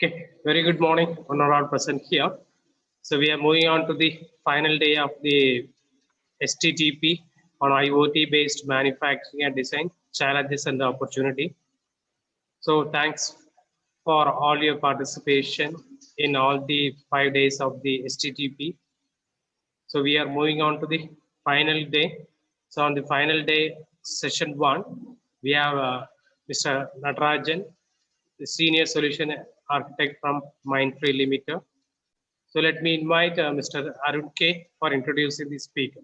Okay, very good morning, on all present here. So we are moving on to the final day of the STTP on IoT-based manufacturing and design challenges and the opportunity. So thanks for all your participation in all the 5 days of the STTP. So we are moving on to the final day. So on the final day, session one, we have Mr. Natarajan, the senior solution architect from Mindtree Limited. So let me invite Mr. Arun K for introducing the speaker.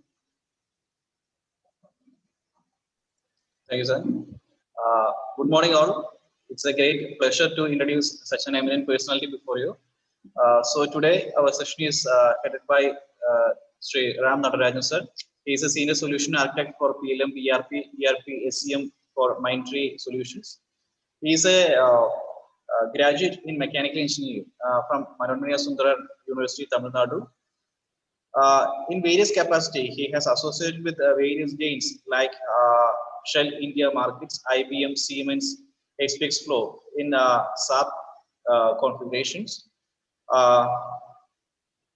Thank you, sir. Good morning, all. It's a great pleasure to introduce such an eminent personality before you. So today, our session is headed by Sri Ram Natarajan, sir. He is a senior solution architect for PLM, ERP, SCM for Mindtree Solutions. He is a graduate in mechanical engineering from Manonmaniya Sundarar University, Tamil Nadu. In various capacity, he has associated with various gains like Shell India markets, IBM, Siemens, HPX Flow in SAP configurations.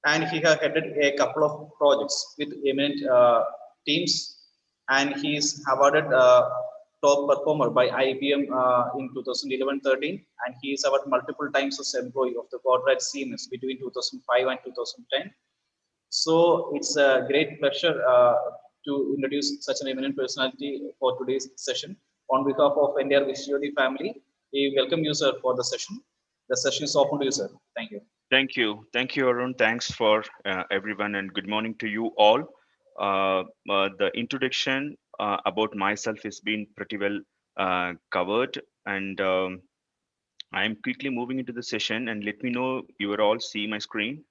And he has headed a couple of projects with eminent teams, and he is awarded top performer by IBM in 2011-13, and he is awarded multiple times as employee of the quarter at Siemens between 2005 and 2010. So it's a great pleasure to introduce such an eminent personality for today's session. On behalf of entire Vishwadi family, we welcome you, sir, for the session. The session is open to you, sir. Thank you. Thank you, Arun. Thanks for everyone, and good morning to you all. The introduction about myself has been pretty well covered, and I am quickly moving into the session. And let me know you are all see my screen.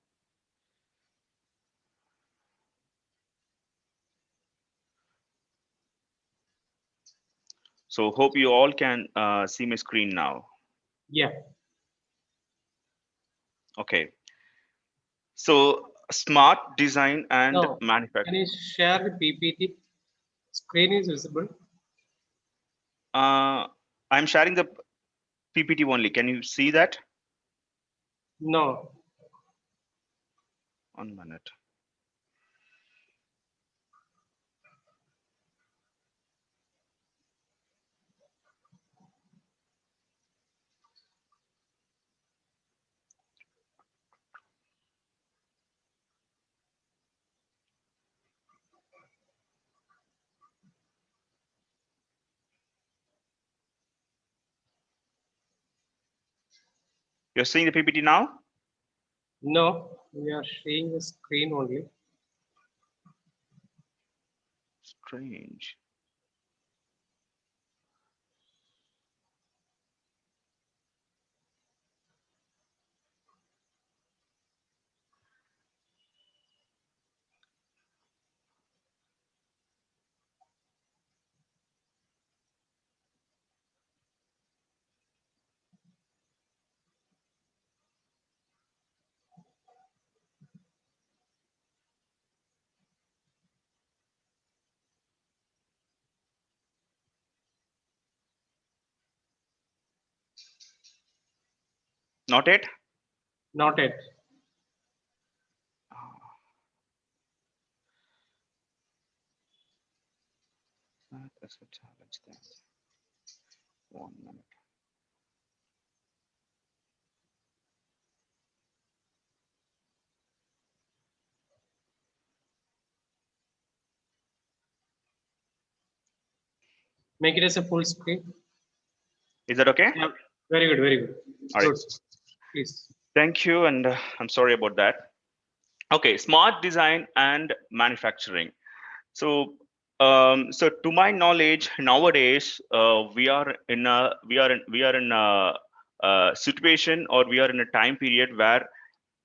So hope you all can see my screen now. Yeah. Okay. So smart design and manufacturing. Can you share the PPT? Screen is visible. I'm sharing the PPT only. Can you see that? No. 1 minute. You're seeing the PPT now? No, we are seeing the screen only. Strange. Not it? Not yet. That's a challenge then. 1 minute. Make it as a full screen. Is that okay? Yeah. Very good. Very good. All Good. right. Please. Thank you, and I'm sorry about that. Okay, smart design and manufacturing. So, so to my knowledge, nowadays we are in a situation, or we are in a time period where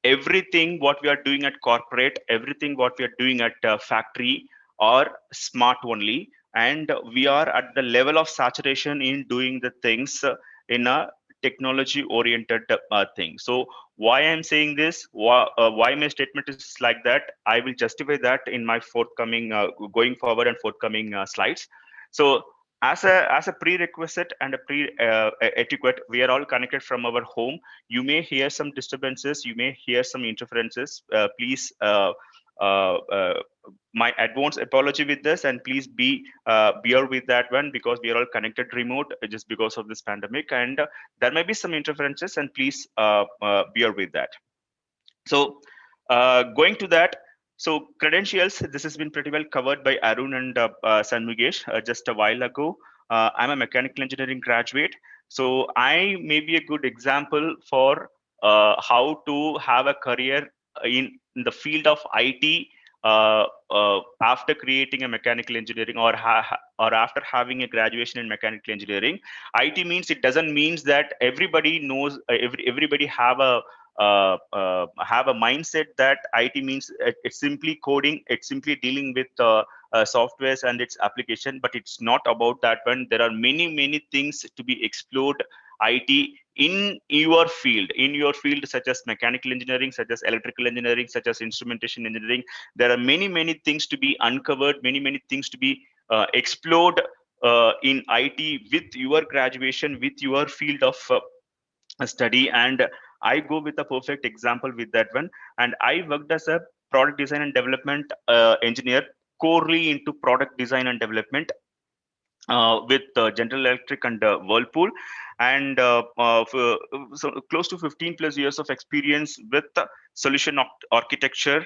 everything what we are doing at corporate, everything what we are doing at factory are smart only, and we are at the level of saturation in doing the things in a technology oriented thing. So why I'm saying this, why my statement is like that, I will justify that in my forthcoming going forward and forthcoming slides. So as a prerequisite and a etiquette, we are all connected from our home. You may hear some disturbances, you may hear some interferences. Please uh, uh, my advance apology with this, and please bear with that one, because we are all connected remote just because of this pandemic, and there may be some interferences, and please bear with that. So going to that, so credentials, this has been pretty well covered by Arun and Sanmugesh just a while ago. I'm a mechanical engineering graduate, so I may be a good example for how to have a career in the field of IT after creating a mechanical engineering, or after having a graduation in mechanical engineering. IT means, it doesn't means that everybody knows, everybody have a mindset that IT means it's simply coding, it's simply dealing with softwares and its application, but it's not about that one. There are many things to be explored IT in your field, such as mechanical engineering, such as electrical engineering, such as instrumentation engineering. There are many things to be uncovered, many things to be explored in IT with your graduation, with your field of study. And I go with a perfect example with that one. And I worked as a product design and development engineer, corely into product design and development with General Electric and Whirlpool, and so close to 15 plus years of experience with solution architecture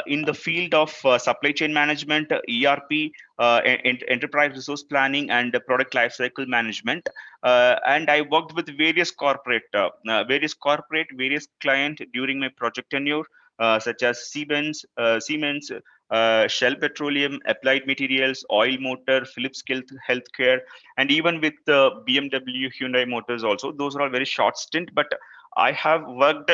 in the field of supply chain management, ERP, enterprise resource planning, and product lifecycle management. And I worked with various client during my project tenure, such as Siemens, Shell Petroleum, Applied Materials, Oil Motor, Philips Healthcare, and even with BMW, Hyundai Motors also. Those are all very short stint, but I have worked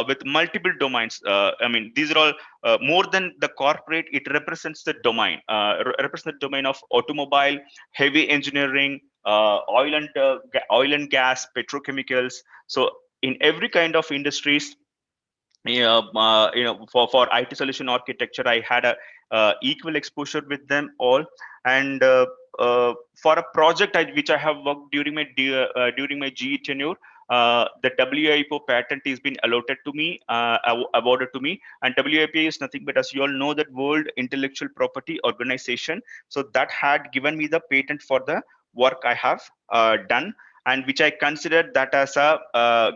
with multiple domains. I mean, these are all more than the corporate. It represents the domain, represents the domain of automobile, heavy engineering, oil and gas, petrochemicals. So in every kind of industries, for IT solution architecture, I had a equal exposure with them all. And for a project which I have worked during my GE tenure, the WIPO patent has been allotted to me, awarded to me. And WIPO is nothing but, as you all know, that World Intellectual Property Organization. So that had given me the patent for the work I have done, and which I considered that as a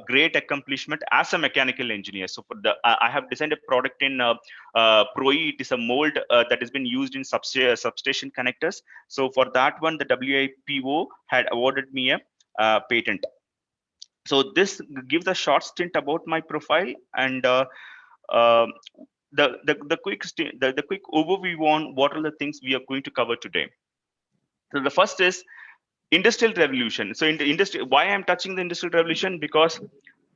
great accomplishment as a mechanical engineer. So for I have designed a product in ProE. It is a mold that has been used in substation connectors. So for that one, the WIPO had awarded me a patent. So this gives a short stint about my profile, and um the quick overview on what are the things we are going to cover today. So the first is industrial revolution. So in the industry, why I'm touching the industrial revolution? Because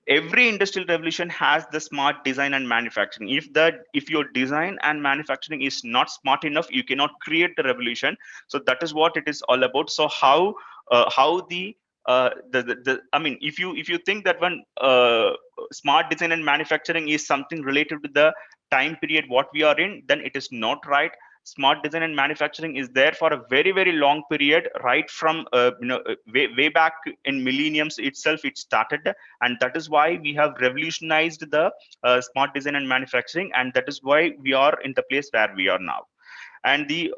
every industrial revolution has the smart design and manufacturing. If your design and manufacturing is not smart enough, you cannot create the revolution. So that is what it is all about. So how the I mean, if you think that one smart design and manufacturing is something related to the time period what we are in, then it is not right. Smart design and manufacturing is there for a very long period, right from way back in millenniums itself it started. And that is why we have revolutionized the smart design and manufacturing, and that is why we are in the place where we are now. And the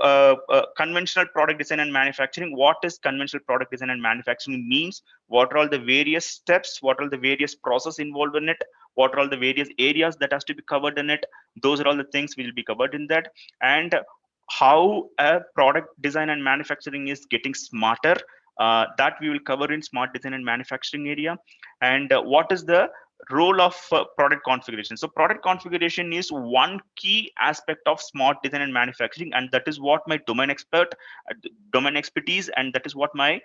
conventional product design and manufacturing, what is conventional product design and manufacturing means, what are all the various steps, what are the various process involved in it, what are all the various areas that has to be covered in it. Those are all the things will be covered in that. And how a product design and manufacturing is getting smarter, that we will cover in smart design and manufacturing area. And what is the role of product configuration? So product configuration is one key aspect of smart design and manufacturing, and that is what my domain expertise, and that is what my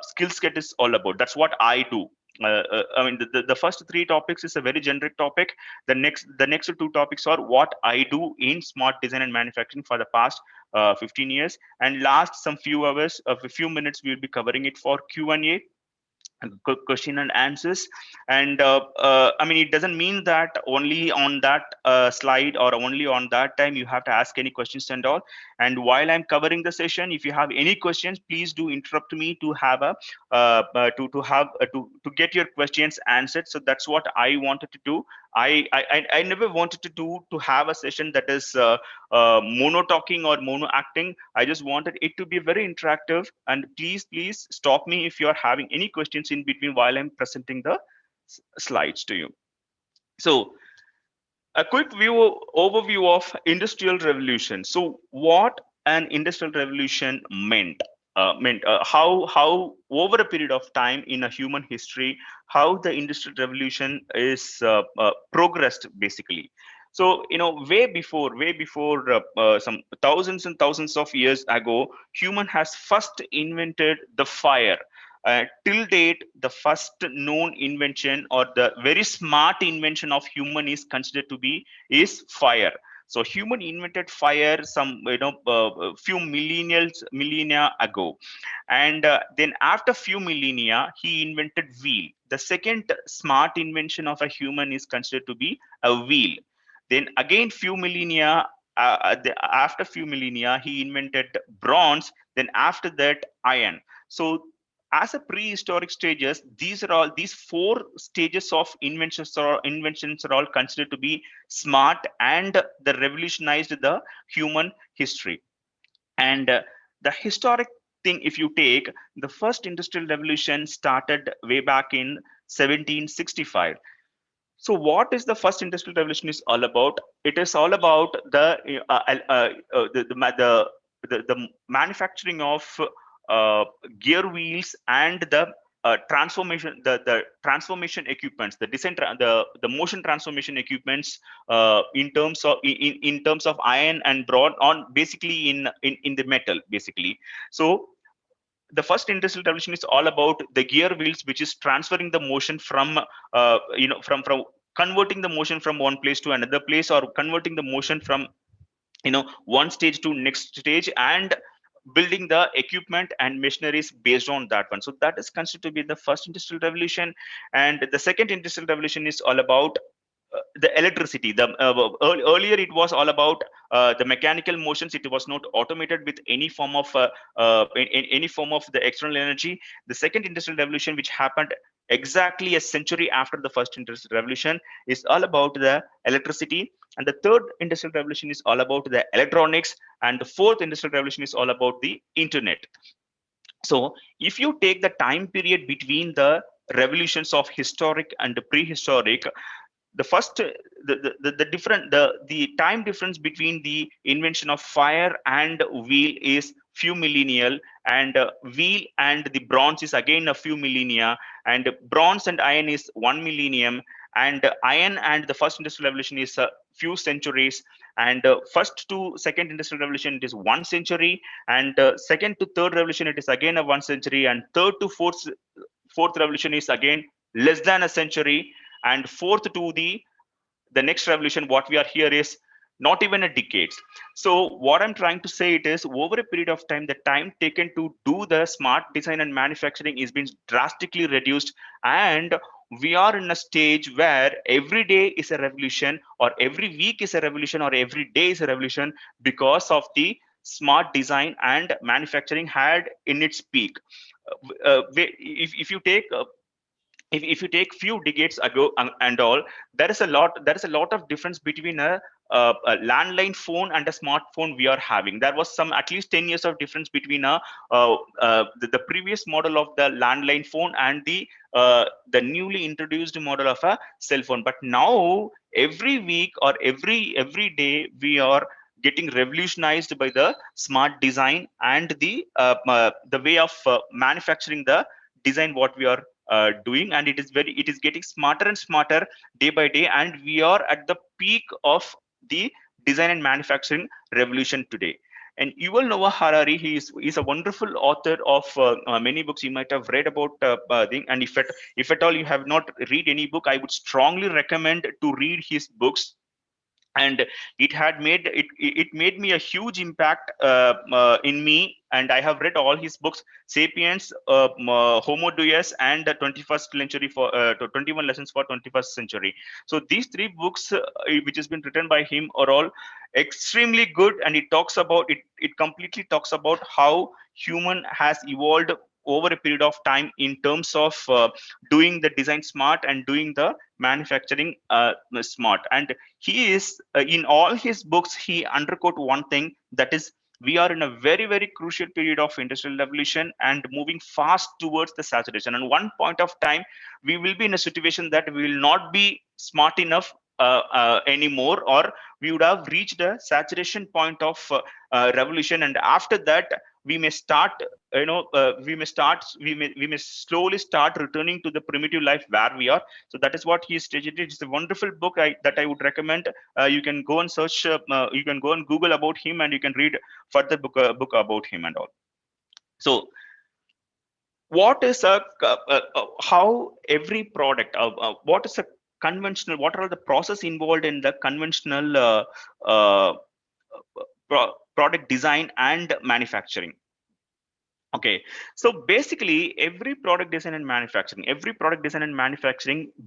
skill set is all about. That's what I do. I mean, the first three topics is a very generic topic. The next two topics are what I do in smart design and manufacturing for the past 15 years, and last some few hours of a few minutes we will be covering it for Q&A. question and answers. And I mean, it doesn't mean that only on that slide or only on that time you have to ask any questions and all. And while I'm covering the session, if you have any questions, please do interrupt me to have a to get your questions answered. So that's what I wanted to do. I never wanted to have a session that is mono talking or mono acting. I just wanted it to be very interactive. And please stop me if you are having any questions in between while I'm presenting the slides to you. So a quick overview of industrial revolution. So what an industrial revolution meant how over a period of time in a human history, how the industrial revolution is progressed basically. So way before some thousands and thousands of years ago, human has first invented the fire. Till date, the first known invention or the very smart invention of human is considered to be is fire. So human invented fire some few millennia ago, and then after few millennia he invented wheel. The second smart invention of a human is considered to be a wheel. Then again few millennia after few millennia he invented bronze. Then after that iron. So as a prehistoric stages, these four stages of inventions are all considered to be smart, and they revolutionized the human history. And the historic thing, if you take the first industrial revolution started way back in 1765. So what is the first industrial revolution is all about? It is all about the manufacturing of gear wheels and the transformation equipments, the motion transformation equipments in terms of iron and bronze on basically in the metal basically. So the first industrial revolution is all about the gear wheels, which is transferring the motion from from converting the motion from one place to another place, or converting the motion from one stage to next stage, and building the equipment and machineries based on that one. So that is considered to be the first industrial revolution. And the second industrial revolution is all about the electricity. Earlier it was all about the mechanical motions. It was not automated with any form of any form of the external energy. The second industrial revolution, which happened exactly a century after the first industrial revolution, is all about the electricity. And the third industrial revolution is all about the electronics. And the fourth industrial revolution is all about the internet. So if you take the time period between the revolutions of historic and prehistoric, the first the different the time difference between the invention of fire and wheel is few millennial, and wheel and the bronze is again a few millennia, and bronze and iron is 1 millennium, and iron and the first industrial revolution is a few centuries, and first to second industrial revolution it is 1 century, and second to third revolution it is again a 1 century, and third to fourth revolution is again less than a century, and fourth to the next revolution what we are here is not even a decades. So what I'm trying to say it is, over a period of time, the time taken to do the smart design and manufacturing is being drastically reduced, and we are in a stage where every day is a revolution, or every week is a revolution, or every day is a revolution, because of the smart design and manufacturing had in its peak. If you take if you take few decades ago and all, there is a lot of difference between a landline phone and a smartphone we are having. There was some at least 10 years of difference between the previous model of the landline phone and the newly introduced model of a cell phone. But now every week or every day we are getting revolutionized by the smart design and the way of manufacturing the design what we are doing, and it is getting smarter and smarter day by day, and we are at the peak of the design and manufacturing revolution today. And Yuval Noah Harari, he's a wonderful author of many books you might have read about thing. And if at all you have not read any book, I would strongly recommend to read his books. and it had made it made me a huge impact in me. And I have read all his books, Sapiens, Homo Deus, and the 21st century for 21 lessons for 21st century. So these three books which has been written by him are all extremely good, and it talks about it completely talks about how human has evolved over a period of time in terms of doing the design smart and doing the manufacturing smart. And he is in all his books he undercoat one thing, that is, we are in a very very crucial period of industrial revolution and moving fast towards the saturation. And one point of time we will be in a situation that we will not be smart enough anymore, or we would have reached a saturation point of revolution. And after that we may start we may slowly start returning to the primitive life where we are. So that is what he stated. It's a wonderful book that I would recommend. You can go and search, you can go and Google about him, and you can read further book about him and all. So what is how every product, what is a conventional, what are the process involved in the conventional uh, product design and manufacturing? Okay, so basically every product design and manufacturing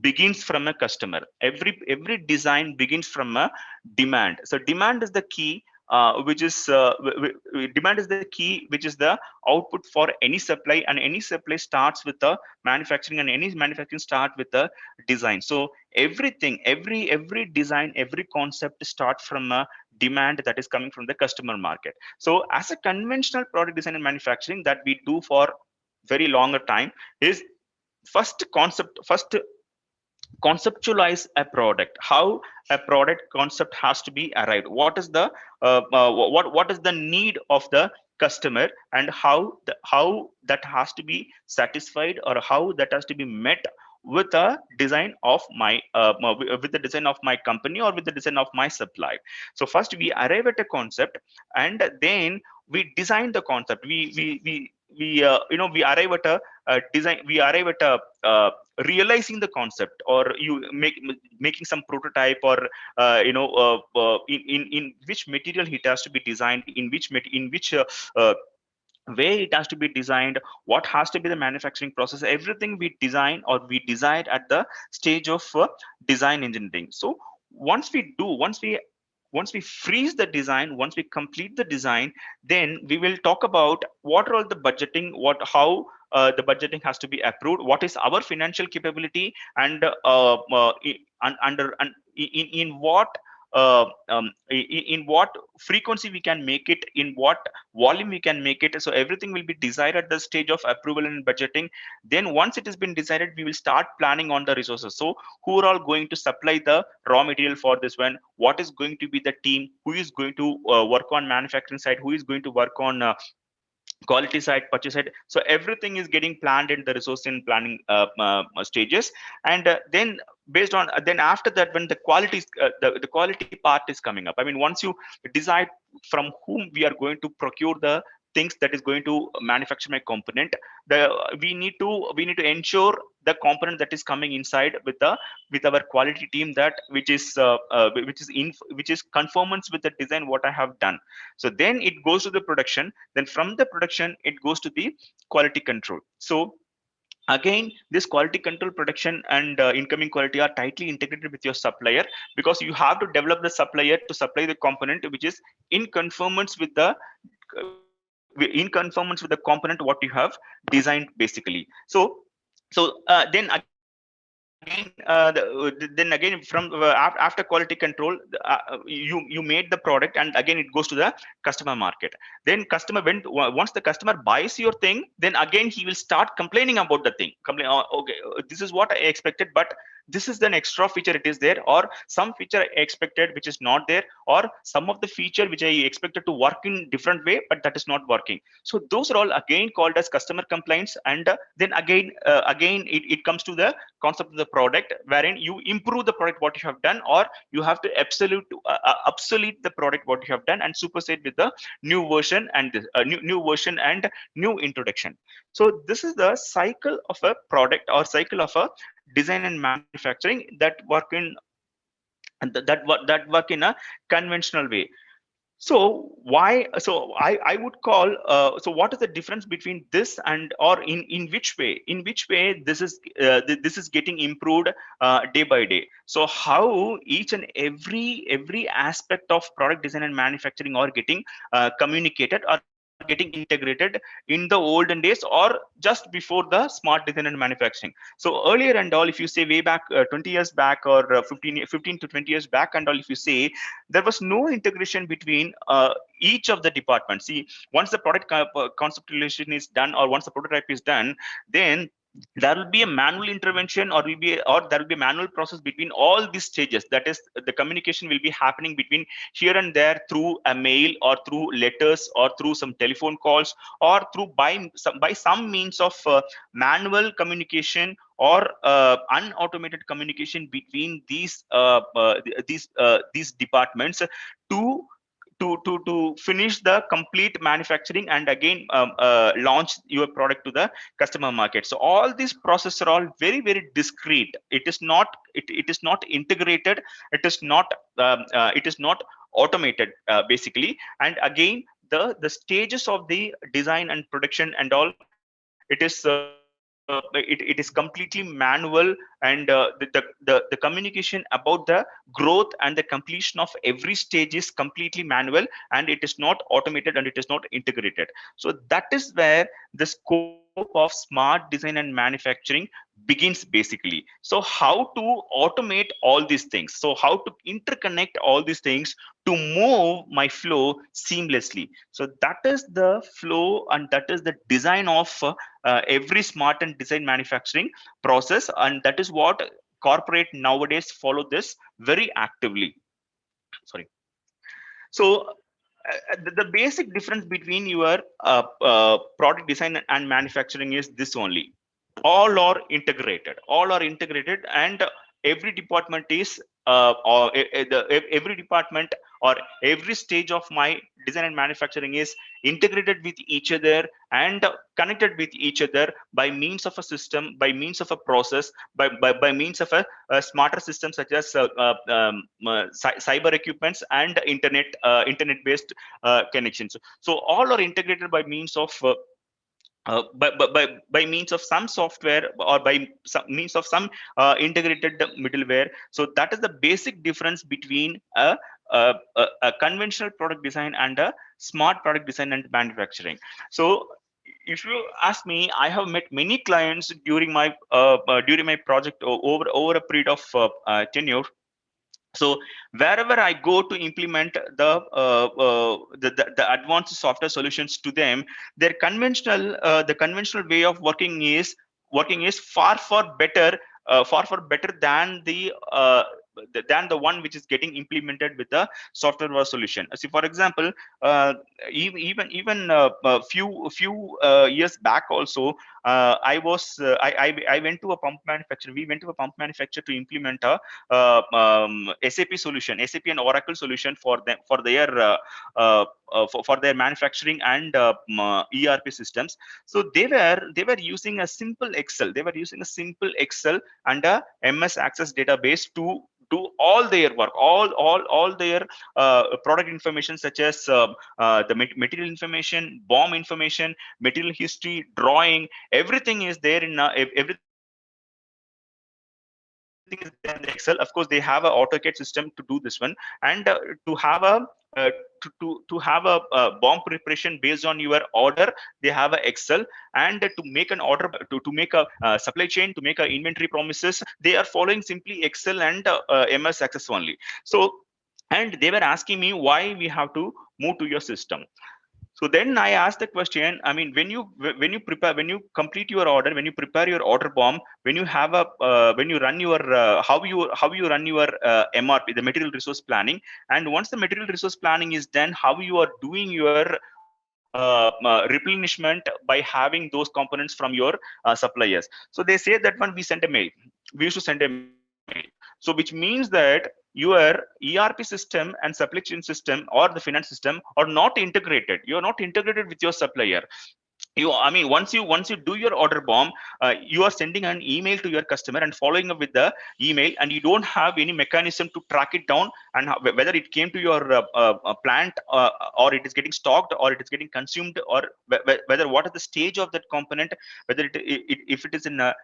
begins from a customer. Every design begins from a demand. So demand is the key, which is demand is the key, which is the output for any supply, and any supply starts with the manufacturing, and any manufacturing start with the design. So everything, every design, every concept starts from a demand that is coming from the customer market. So as a conventional product design and manufacturing that we do for very longer time is first conceptualize a product, how a product concept has to be arrived, what is the what is the need of the customer, and how that has to be satisfied, or how that has to be met with a design of my with the design of my company, or with the design of my supply. So first we arrive at a concept, and then we design the concept. We arrive at a design, we arrive at a realizing the concept, or you making some prototype, or in which material it has to be designed, in which way it has to be designed, what has to be the manufacturing process. Everything we design, or we decide at the stage of design engineering. So once we do once we freeze the design, once we complete the design, then we will talk about what are all the budgeting, how the budgeting has to be approved, what is our financial capability, and in what in what frequency we can make it, in what volume we can make it. So everything will be decided at the stage of approval and budgeting. Then once it has been decided, we will start planning on the resources. So who are all going to supply the raw material for this one, what is going to be the team, who is going to work on manufacturing side, who is going to work on quality side, purchase side. So everything is getting planned in the resource and planning stages. And then based on then after that, when the quality the quality part is coming up, I mean, once you decide from whom we are going to procure the things that is going to manufacture my component, the we need to ensure the component that is coming inside with our quality team, that which is conformance with the design what I have done. So then it goes to the production, then from the production it goes to the quality control. So again, this quality control, production, and incoming quality are tightly integrated with your supplier, because you have to develop the supplier to supply the component which is in conformance with the component what you have designed basically. Then again then again from after quality control, you made the product, and again it goes to the customer market. Then customer, once the customer buys your thing, then again he will start complaining about the thing. Oh, okay, this is what I expected, but this is an extra feature it is there, or some feature I expected which is not there, or some of the feature which I expected to work in different way, but that is not working. So those are all again called as customer complaints. And then again it comes to the concept of the product, wherein you improve the product what you have done, or you have to obsolete the product what you have done and supersede with the new version, and new version and new introduction. So this is the cycle of a product, or cycle of a design and manufacturing that work in and that work in a conventional way. So why? So I would call. So what is the difference between this and, or in which way this is this is getting improved day by day? So how each and every aspect of product design and manufacturing are getting communicated or getting integrated in the olden days, or just before the smart design and manufacturing. So earlier and all, if you say way back 20 years back, or 15 to 20 years back and all, if you say, there was no integration between each of the departments. See, once the product conceptualization is done, or once the prototype is done, then there will be a manual intervention, or there will be a manual process between all these stages. That is, the communication will be happening between here and there through a mail, or through letters, or through some telephone calls, or through by some means of manual communication, or unautomated communication between these departments to finish the complete manufacturing, and again launch your product to the customer market. So all these processes are all very discrete. It is not integrated. It is not automated, basically. And again, the stages of the design and production and all, it is completely manual. And the communication about the growth and the completion of every stage is completely manual, and it is not automated, and it is not integrated. So that is where the scope of smart design and manufacturing begins, basically. So how to automate all these things, so how to interconnect all these things to move my flow seamlessly. So that is the flow, and that is the design of every smart and design manufacturing process, and that is what corporate nowadays follow this very actively. Sorry. So the basic difference between your product design and manufacturing is this only: all are integrated, and every department is every department, or every stage of my design and manufacturing is integrated with each other, and connected with each other by means of a system, by means of a process, by means of a smarter system, such as cyber equipments and internet based connections. So all are integrated by means of by means of some software, or by some means of some integrated middleware. So that is the basic difference between a conventional product design and a smart product design and manufacturing. So if you ask me, I have met many clients during my project over a period of tenure. So wherever I go to implement the advanced software solutions to them, their conventional way of working is far better than the one which is getting implemented with the software solution. See, for example, uh, even few years back also, I went to a pump manufacturer. We went to a pump manufacturer to implement a SAP solution, SAP and Oracle solution for them, for their manufacturing and ERP systems. So they were using a simple Excel. They were using a simple Excel and a MS Access database to do all their work, all their product information, such as the material information, BOM information, material history, drawing. Everything is there in everything is there in the Excel. Of course, they have a AutoCAD system to do this one, and to have a to have a BOM preparation based on your order. They have a Excel, and to make a supply chain, to make a inventory promises, they are following simply Excel and MS Access only. So, and they were asking me why we have to move to your system. So then I asked the question, I mean, when you complete your order, when you prepare your order bomb, when you have a when you run your how you run your MRP, the material resource planning, and once the material resource planning is done, how you are doing your replenishment by having those components from your suppliers. So they say that when we send a mail, we used to send a mail. So which means that your ERP system and supply chain system or the finance system are not integrated. You are not integrated with your supplier. once you do your order bomb, you are sending an email to your customer and following up with the email, and you don't have any mechanism to track it down, and whether it came to your plant, or it is getting stocked, or it is getting consumed, or whether what is the stage of that component, whether if it is in a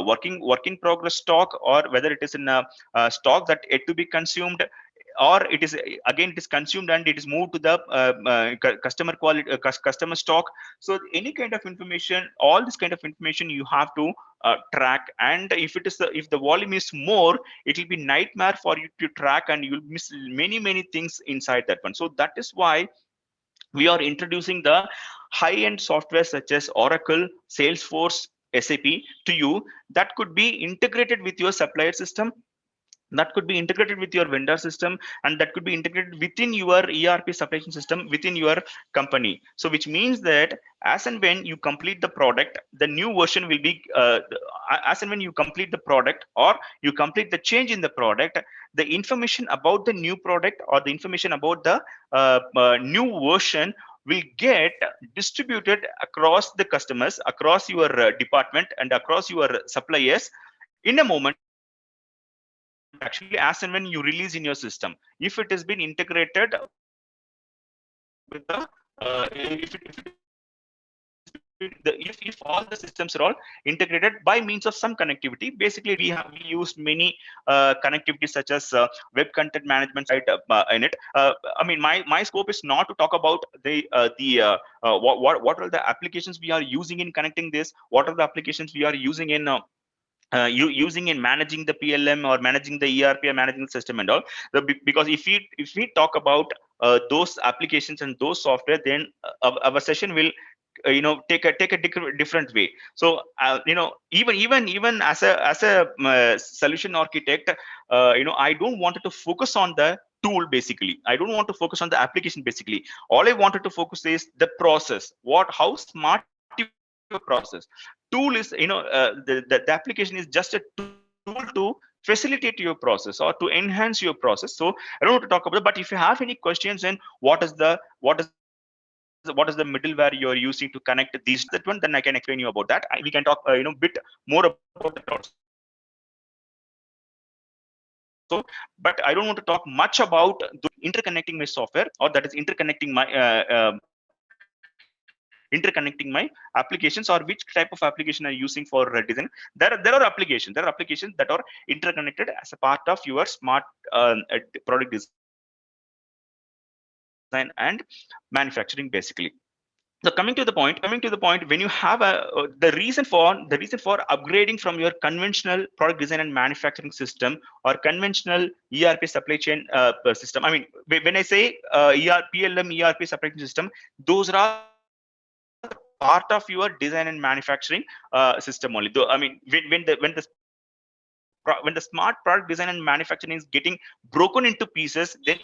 working progress stock, or whether it is in a stock that yet to be consumed, or it is again it is consumed and it is moved to the customer quality customer stock. So any kind of information, all this kind of information you have to track. And if it is if the volume is more, it will be nightmare for you to track, and you will miss many things inside that one. So that is why we are introducing the high end software such as Oracle, Salesforce, SAP to you, that could be integrated with your supplier system, that could be integrated with your vendor system, and that could be integrated within your ERP supply chain system within your company. So which means that as and when you complete the product, the new version will be as and when you complete the product, or you complete the change in the product, the information about the new product, or the information about the new version will get distributed across the customers, across your department, and across your suppliers in a moment, actually, as and when you release in your system. If it has been integrated with the if all the systems are all integrated by means of some connectivity. Basically, we used many connectivity such as web content management side in it. I mean, my scope is not to talk about what are the applications we are using in connecting this, what are the applications we are using in using in managing the PLM, or managing the ERP, or managing the system and all. Because if we talk about those applications and those software, then our session will take a different way. So even as a solution architect, I don't wanted to focus on the tool. Basically, I don't want to focus on the application. Basically, all I wanted to focus is the process, how smart your process. Tool is the application is just a tool to facilitate your process or to enhance your process. So I don't want to talk about it, but if you have any questions, then what is the middleware you are using to connect these, that one, then I can explain you about that. We can talk bit more about that also. But I don't want to talk much about those interconnecting my software, or that is interconnecting my applications, or which type of application are using for design. There are applications that are interconnected as a part of your smart product design and manufacturing, basically. So coming to the point, when you have the reason for upgrading from your conventional product design and manufacturing system, or conventional ERP supply chain system. I mean, when I say PLM, ERP supply chain system, those are part of your design and manufacturing system only. Though, I mean, when the smart product design and manufacturing is getting broken into pieces, then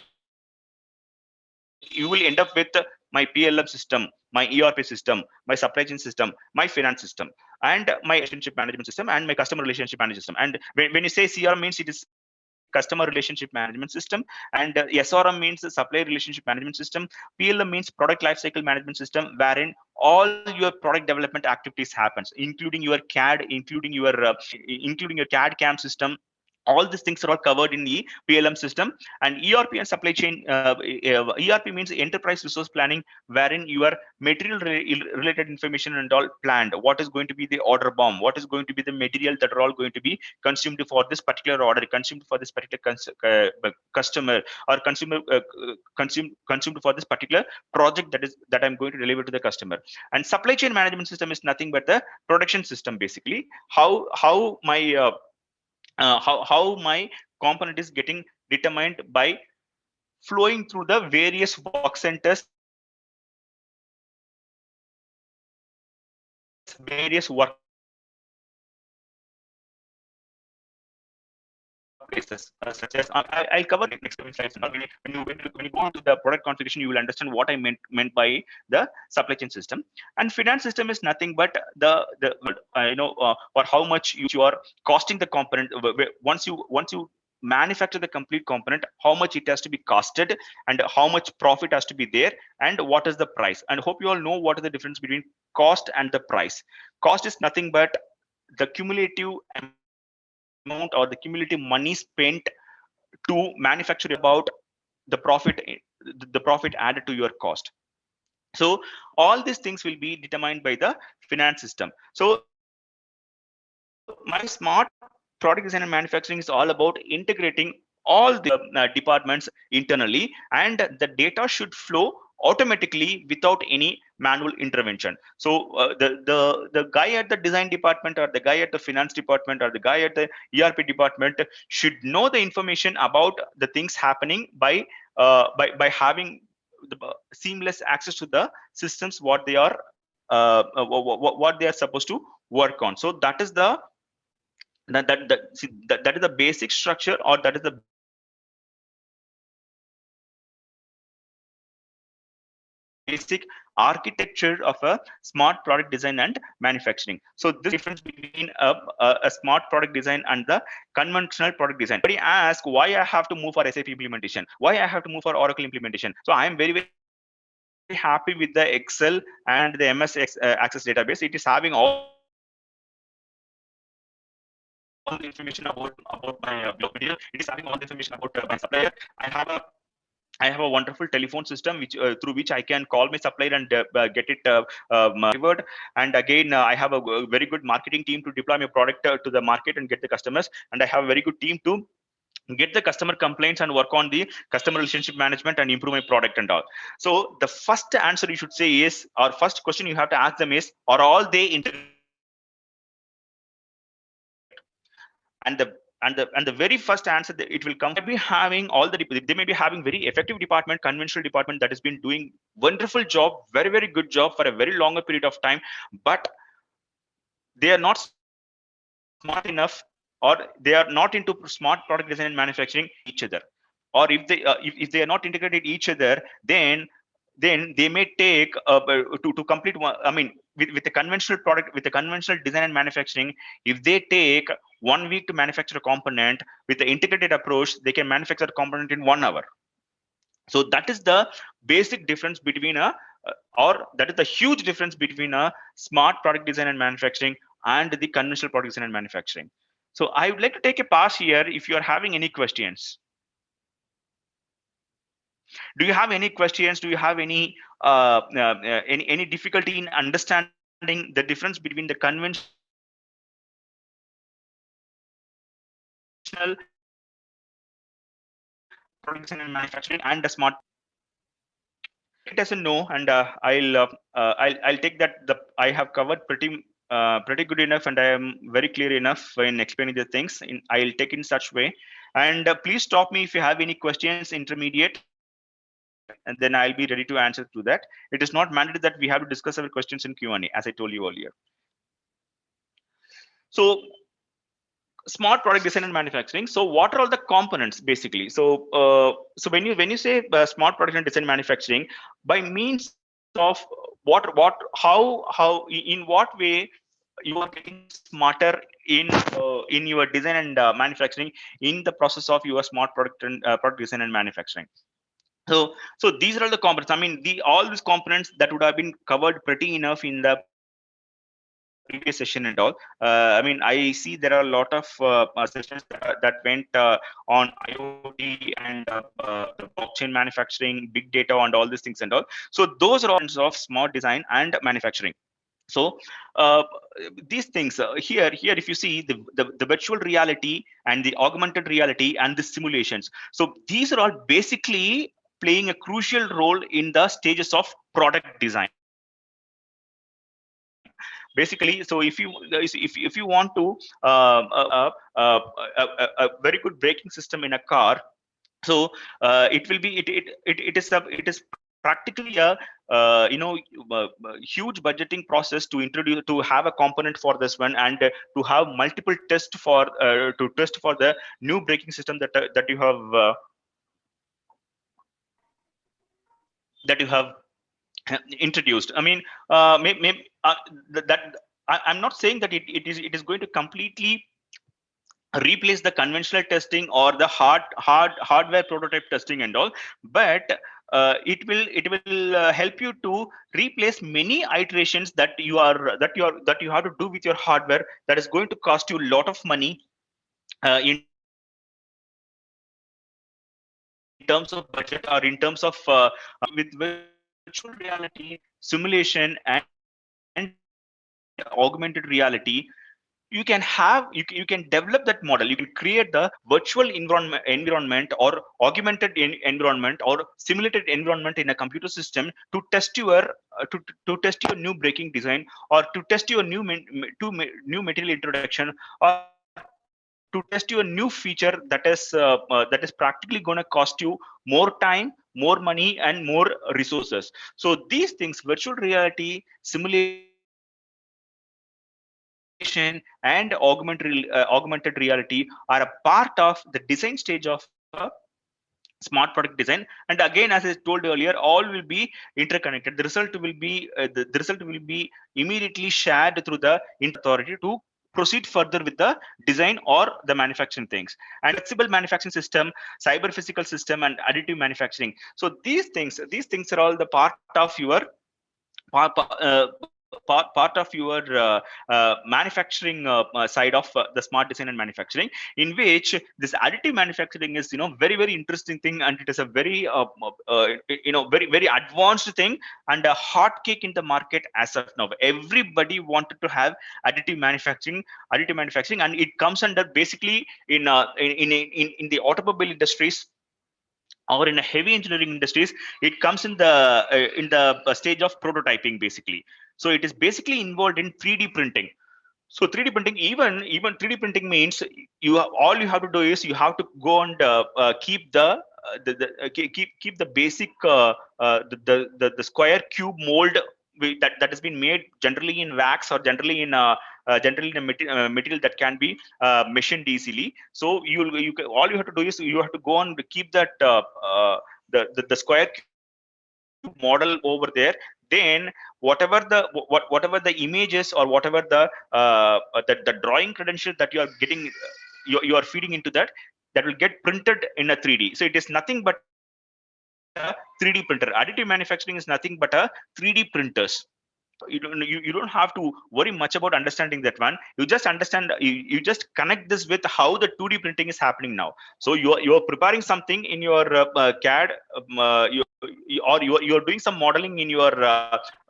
you will end up with my PLM system, my ERP system, my supply chain system, my finance system, and my relationship management system, and my customer relationship management system. And when you say CRM means, it is customer relationship management system, and SRM means supply relationship management system. PLM means product lifecycle management system, wherein all your product development activities happens, including your CAD, including your CAD CAM system. All these things are all covered in the PLM system. And ERP and supply chain, ERP means enterprise resource planning, wherein your material related information and all planned. What is going to be the order bomb? What is going to be the material that are all going to be consumed for this particular order, consumed for this particular customer, or consumed for this particular project that I'm going to deliver to the customer. And supply chain management system is nothing but the production system, basically. How my component is getting determined by flowing through the various work centers, various workplaces, such as I'll cover it next coming slides. When you go into the product configuration, you will understand what I meant by the supply chain system. And finance system is nothing but the or how much you are costing the component. Once you manufacture the complete component, how much it has to be costed, and how much profit has to be there, and what is the price. And hope you all know what is the difference between cost and the price. Cost is nothing but the cumulative amount or the cumulative money spent to manufacture about the profit added to your cost. So all these things will be determined by the finance system. So my smart product design and manufacturing is all about integrating all the departments internally, and the data should flow automatically without any manual intervention. So the guy at the design department, or the guy at the finance department, or the guy at the ERP department should know the information about the things happening by having the seamless access to the systems what they are what they are supposed to work on. So that is the that is the basic structure, or that is the basic architecture of a smart product design and manufacturing. So this is the difference between a smart product design and manufacturing. So this is the difference between a smart product design and the conventional product design. Somebody ask why I have to move for SAP implementation, why I have to move for Oracle implementation. So I am very happy with the Excel and the MS Access database. It is having all the information about my bill of material. It is having all the information about my supplier. I have a wonderful telephone system which through which I can call my supplier and get it delivered. And again, I have a very good marketing team to deploy my product to the market and get the customers. And I have a very good team to get the customer complaints and work on the customer relationship management and improve my product and all. So the first answer you should say is, or first question you have to ask them is, are all they integrated? And the very first answer that it will come, they may be having they may be having very effective department, conventional department that has been doing wonderful job, very very good job for a very longer period of time, but they are not smart enough, or they are not into smart product design and manufacturing each other. Or if they are not integrated each other, then they may take to complete one, I mean, with the conventional product, with the conventional design and manufacturing, if they take 1 week to manufacture a component, with the integrated approach they can manufacture a component in 1 hour. So that is the basic difference between or that is the huge difference between a smart product design and manufacturing and the conventional product design and manufacturing. So I would like to take a pass here if you are having any questions. Do you have any questions? Do you have any difficulty in understanding the difference between the conventional product design and manufacturing and the smart? Take it as a no, and I'll take that I have covered pretty good enough, and I am very clear enough in explaining the things. I'll take in such way, and please stop me if you have any questions intermediate, and then I'll be ready to answer to that. It is not mandatory that we have to discuss our questions in Q&A, as I told you earlier. So smart product design and manufacturing. So what are all the components basically? So when you say smart product and design manufacturing, by means of how in what way you are getting smarter in your design and manufacturing, in the process of your smart product and product design and manufacturing. So these are all the components. I mean, all these components that would have been covered pretty enough in the previous session and all. I mean, I see there are a lot of sessions that went on IoT and the blockchain manufacturing, big data, and all these things and all. So those are all of smart design and manufacturing. So these things here if you see the virtual reality and the augmented reality and the simulations, so these are all basically playing a crucial role in the stages of product design. Basically, so if you want to a very good braking system in a car, so it will be it is practically a huge budgeting process to introduce, to have a component for this one, and to have multiple tests for to test for the new braking system that you have introduced. I mean, that I'm not saying that it is going to completely replace the conventional testing or the hardware prototype testing and all, but it will help you to replace many iterations that you have to do with your hardware, that is going to cost you a lot of money in terms of budget or in terms of with virtual reality simulation and augmented reality. You can develop that model, you can create the virtual environment or augmented environment or simulated environment in a computer system to test your to test your new braking design, or to test your new material introduction, or to test your new feature that is practically going to cost you more time, more money, and more resources. So these things, virtual reality, simulation, and augmented reality, are a part of the design stage of a smart product design. And again, as I told earlier, all will be interconnected. The result will be immediately shared through the intellectual authority to proceed further with the design or the manufacturing things. And flexible manufacturing system, cyber physical system, and additive manufacturing. So these things are all the part of your part of your manufacturing side of the smart design and manufacturing, in which this additive manufacturing is, very very interesting thing, and it is a very very very advanced thing and a hot cake in the market as of now. Everybody wanted to have additive manufacturing, and it comes under basically in the automobile industries or in a heavy engineering industries. It comes in the stage of prototyping basically. So it is basically involved in 3D printing. So 3D printing, even 3D printing means all you have to do is you have to go and keep keep the basic the square cube mold that has been made generally in wax, or generally in a material that can be machined easily. So all you have to do is you have to go and keep that the square cube model over there. Then whatever the images, or whatever the drawing credential that you are getting, you are feeding into that will get printed in a 3D. So it is nothing but a 3D printer. Additive manufacturing is nothing but a 3D printers. You don't have to worry much about understanding that one. You just understand, you just connect this with how the 2D printing is happening now. So you're preparing something in your CAD, you're doing some modeling in your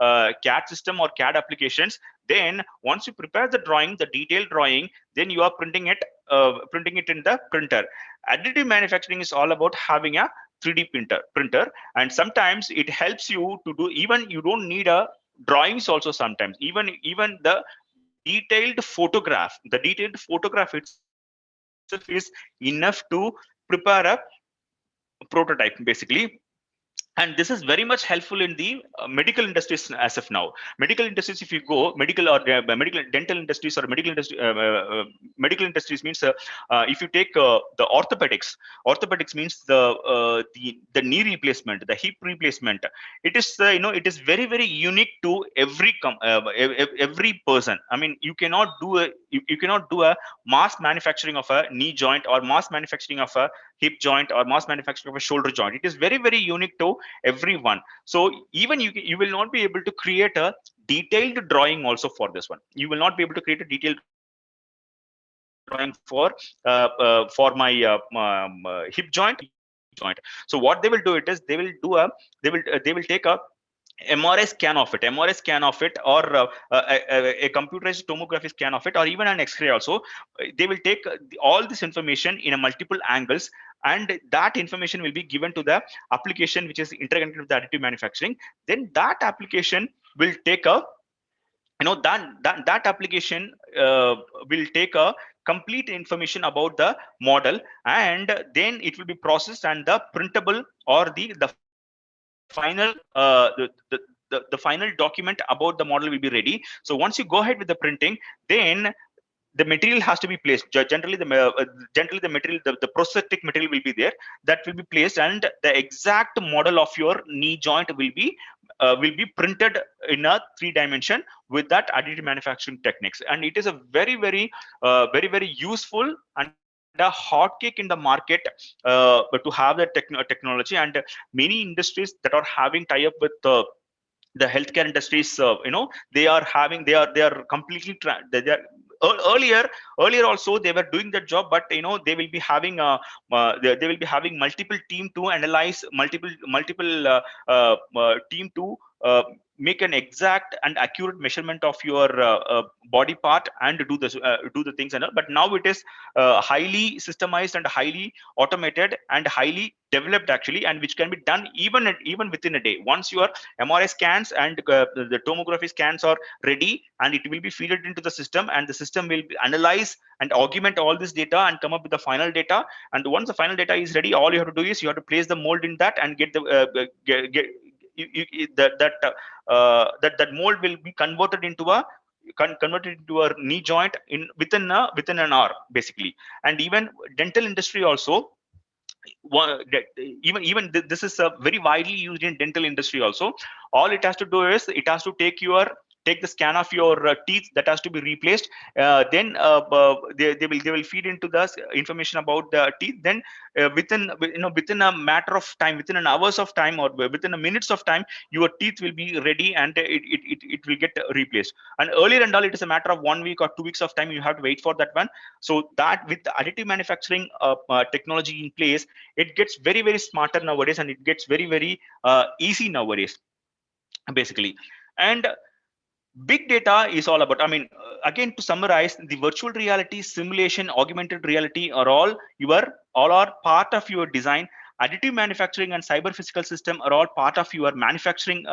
CAD system or CAD applications. Then once you prepare the drawing, the detailed drawing, then you are printing it in the printer. Additive manufacturing is all about having a 3D printer, and sometimes it helps you to do, even you don't need a drawings also. Sometimes even the detailed photograph itself is enough to prepare a prototype basically. And this is very much helpful in the medical industries as of now. Medical industries, if you go medical or medical dental industries, or medical industries means, if you take the orthopedics means the knee replacement, the hip replacement. It is it is very very unique to every person. I mean, you cannot do a mass manufacturing of a knee joint, or mass manufacturing of a hip joint, or mass manufacturing of a shoulder joint. It is very very unique to everyone. So even you will not be able to create a detailed drawing also for this one. You will not be able to create a detailed drawing for my hip joint or my knee joint. So what they will do, it is they will take a MRI scan of it, or a computerized tomography scan of it, or even an X-ray also. They will take all this information in a multiple angles, and that information will be given to the application which is interconnected with the additive manufacturing. Then that application will take a that application will take a complete information about the model, and then it will be processed, and the printable, or the final the final document about the model will be ready. So once you go ahead with the printing, then the material has to be placed. Generally the material, the prosthetic material will be there, that will be placed, and the exact model of your knee joint will be printed in a 3 dimension with that additive manufacturing techniques. And it is a very very very very useful and very very a hot cake in the market to have the technology. And many industries that are having tie up with the healthcare industries, they are having, they are completely they are earlier also they were doing that job, but they will be having they will be having multiple team to analyze multiple team to make an exact and accurate measurement of your body part and do the things and all. But now it is highly systemized and highly automated and highly developed actually, and which can be done even within a day. Once your MRI scans and the tomography scans are ready, and it will be fed into the system, and the system will analyze and augment all this data and come up with the final data. And once the final data is ready, all you have to do is you have to place the mold in that and get the that mold will be converted into a knee joint in within an hour basically. And even dental industry also, this is very widely used in dental industry also. All it has to do is it has to take the scan of your teeth that has to be replaced. Then they will feed into the information about the teeth. Then within a matter of time, within an hours of time, or within a minutes of time, your teeth will be ready, and it will get replaced. And earlier and all, it is a matter of 1 week or 2 weeks of time you have to wait for that one. So that with the additive manufacturing technology in place, it gets very smarter nowadays, and it gets very easy nowadays basically. And big data is all about, again, to summarize, the virtual reality, simulation, augmented reality all are part of your design. Additive manufacturing and cyber physical system are all part of your manufacturing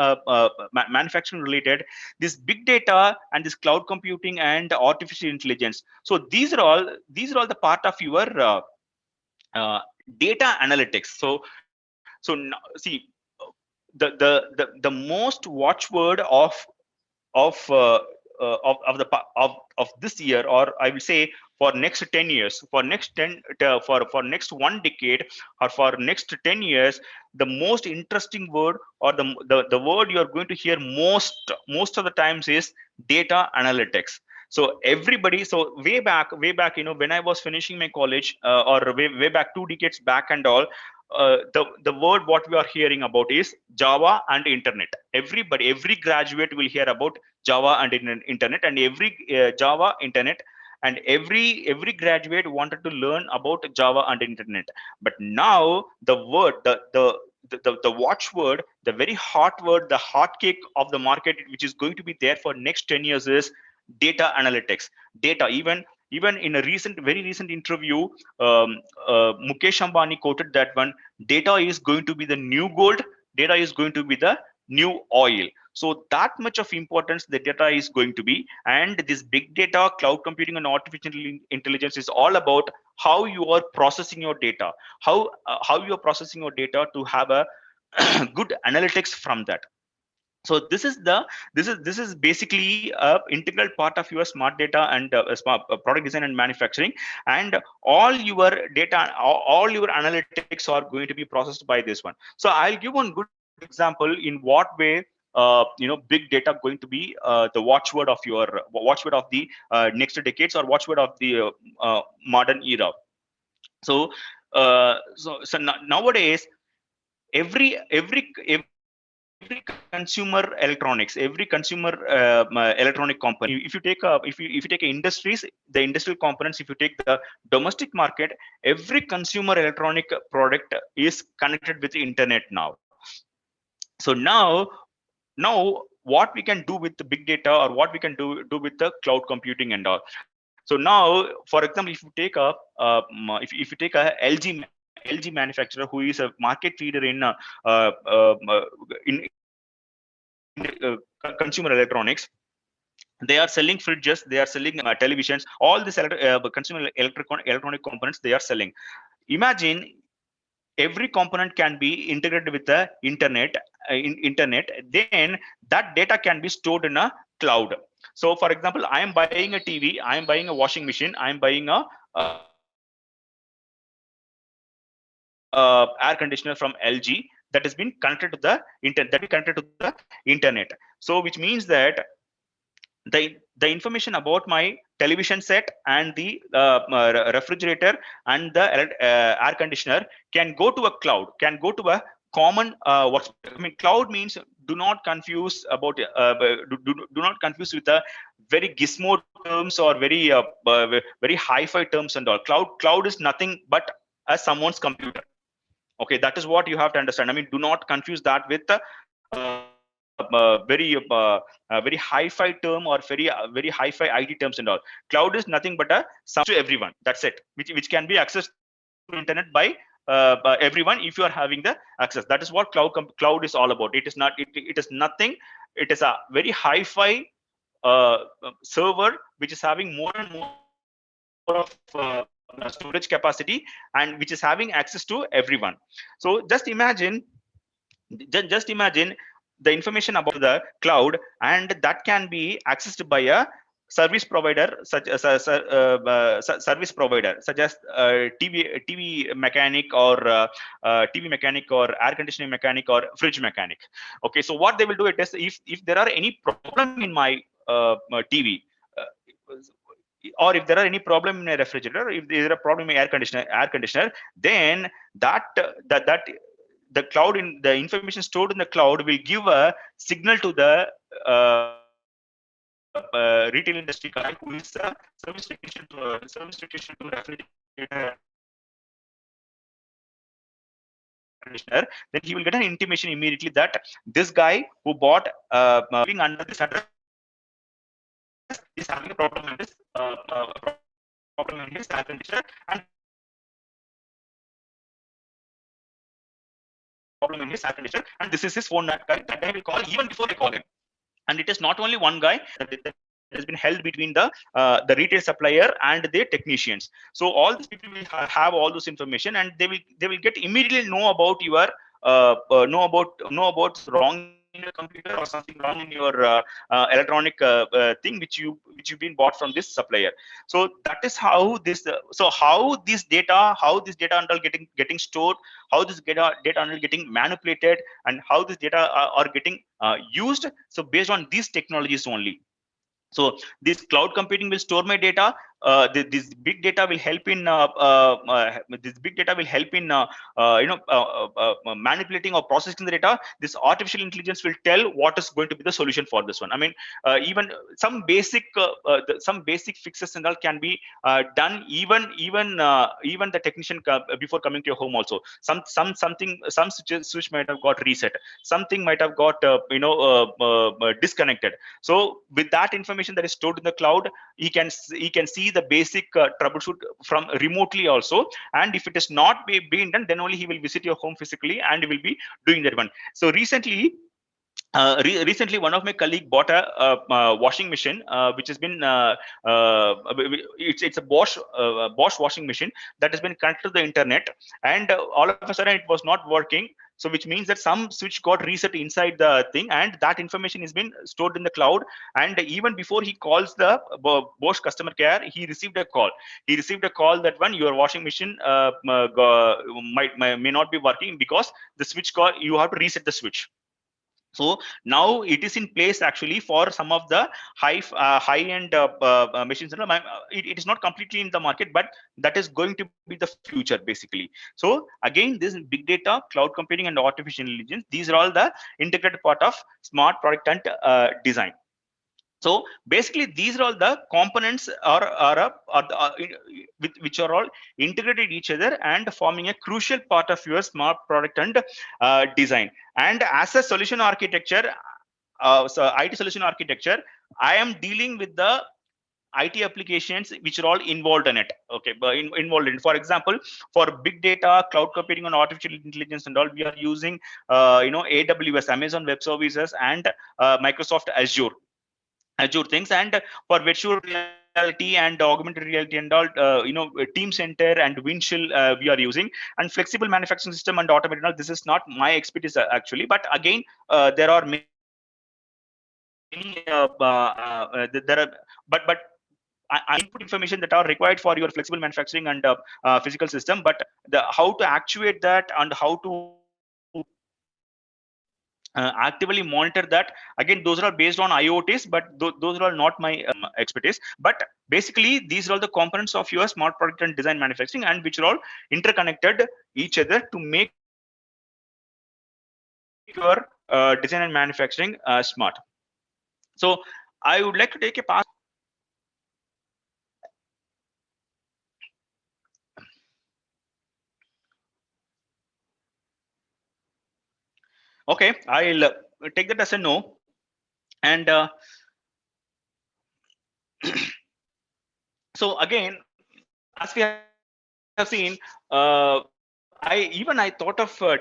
manufacturing related. This big data and this cloud computing and artificial intelligence, so these are all the part of your uh, data analytics. So now, see, the most watchword of of this year, or I will say for next 10 years, for next 10 for next 1 decade, or for next 10 years, the most interesting word, or the word you are going to hear most of the times is data analytics. So everybody, so way back, when I was finishing my college, or way back 2 decades back and all, the word what we are hearing about is Java and internet. Every graduate will hear about Java and internet, and every Java internet, and every graduate wanted to learn about Java and internet. But now the word, the watchword, the very hot word, the hot cake of the market, which is going to be there for next 10 years, is data analytics. Data, even in a very recent interview, Mukesh Ambani quoted that one: data is going to be the new gold, data is going to be the new oil. So that much of importance the data is going to be. And this big data, cloud computing, and artificial intelligence is all about how you are processing your data, how you are processing your data to have a good analytics from that. So this is basically a integral part of your smart data and smart product design and manufacturing. And all your data, all your analytics are going to be processed by this one. So I'll give one good example in what way big data going to be the watchword of the next decades, or watchword of the modern era. So nowadays, every consumer electronics, every consumer electronic company, if you take if you take industries, the industrial components, if you take the domestic market, every consumer electronic product is connected with the internet now. So now what we can do with the big data, or what we can do with the cloud computing and all. So now, for example, if you take a if you take a LG manufacturer, who is a market leader in consumer electronics, they are selling fridges, they are selling televisions, all these consumer electronic components they are selling. Imagine every component can be integrated with the internet, then that data can be stored in a cloud. So for example, I am buying a TV, I am buying a washing machine, I am buying a air conditioner from LG, that has been connected to the internet, so which means that the information about my television set and the refrigerator and the air conditioner can go to a cloud, can go to a common workspace. I mean, cloud means do not confuse about do not confuse with the very gizmo terms or very hi-fi terms and all. Cloud is nothing but a someone's computer. Okay, that is what you have to understand. I mean, do not confuse that with very hi-fi term or very hi-fi IT terms and all. Cloud is nothing but a sum to everyone. That's it, which can be accessed to internet by everyone if you are having the access. That is what cloud is all about. It is not. It is nothing. It is a very hi-fi server which is having more and more of storage capacity and which is having access to everyone. So just imagine the information about the cloud, and that can be accessed by a service provider such as service provider such as TV mechanic or TV mechanic or air conditioning mechanic or fridge mechanic. Okay, so what they will do it is, if there are any problem in my TV, or if there are any problem in a refrigerator, if there is a problem in air conditioner, then that the cloud, in the information stored in the cloud will give a signal to the retail industry guy who is a service technician to refrigerator conditioner. Then he will get an intimation immediately that this guy who bought living under this address is having a problem in this problem in his air conditioner, and problem in his air conditioner, and this is his phone. That guy will call even before they call him. And it is not only one guy that has been held between the retail supplier and the technicians. So all these people will have all this information, and they will get immediately know about your know about wrong in your computer or something wrong in your electronic thing which you've been bought from this supplier. So that is how this how this data and all getting stored, how this data and all getting manipulated, and how this data are getting used. So based on these technologies only. So this cloud computing will store my data. This big data will help in manipulating or processing the data. This artificial intelligence will tell what is going to be the solution for this one. I mean, even some basic fixes and all can be done even the technician before coming to your home also. Some switch might have got reset, something might have got disconnected. So with that information that is stored in the cloud, he can see the basic troubleshoot from remotely also. And if it is not being done, then only he will visit your home physically and he will be doing that one. So recently one of my colleague bought a washing machine which has been it's a Bosch washing machine that has been connected to the internet, and all of a sudden it was not working. So which means that some switch got reset inside the thing, and that information has been stored in the cloud. And even before he calls the Bosch customer care, he received a call. That when your washing machine may not be working because the switch call, you have to reset the switch. So now it is in place actually for some of the high-end machines. It is not completely in the market, but that is going to be the future basically. So again, this big data, cloud computing, and artificial intelligence, these are all the integrated part of smart product and design. So basically, these are all the components which are all integrated each other and forming a crucial part of your smart product and design. And as a solution architecture, so IT solution architecture, I am dealing with the IT applications which are all involved in it. Okay, but involved in, for example, for big data, cloud computing, and artificial intelligence and all, we are using AWS, Amazon Web Services, and Microsoft Azure things. And for virtual reality and augmented reality and all, Team Center and Windchill we are using, and flexible manufacturing system and automated. This is not my expertise actually, but again, there are many there are but I input information that are required for your flexible manufacturing and physical system, but how to actuate that and how to actively monitor that. Again, those are based on IoTs, but those are not my expertise. But basically, these are all the components of your smart product and design manufacturing, and which are all interconnected each other to make your design and manufacturing smart. So I would like to take a pass. Okay, I'll take that as a no. And so again, as we have seen, I thought of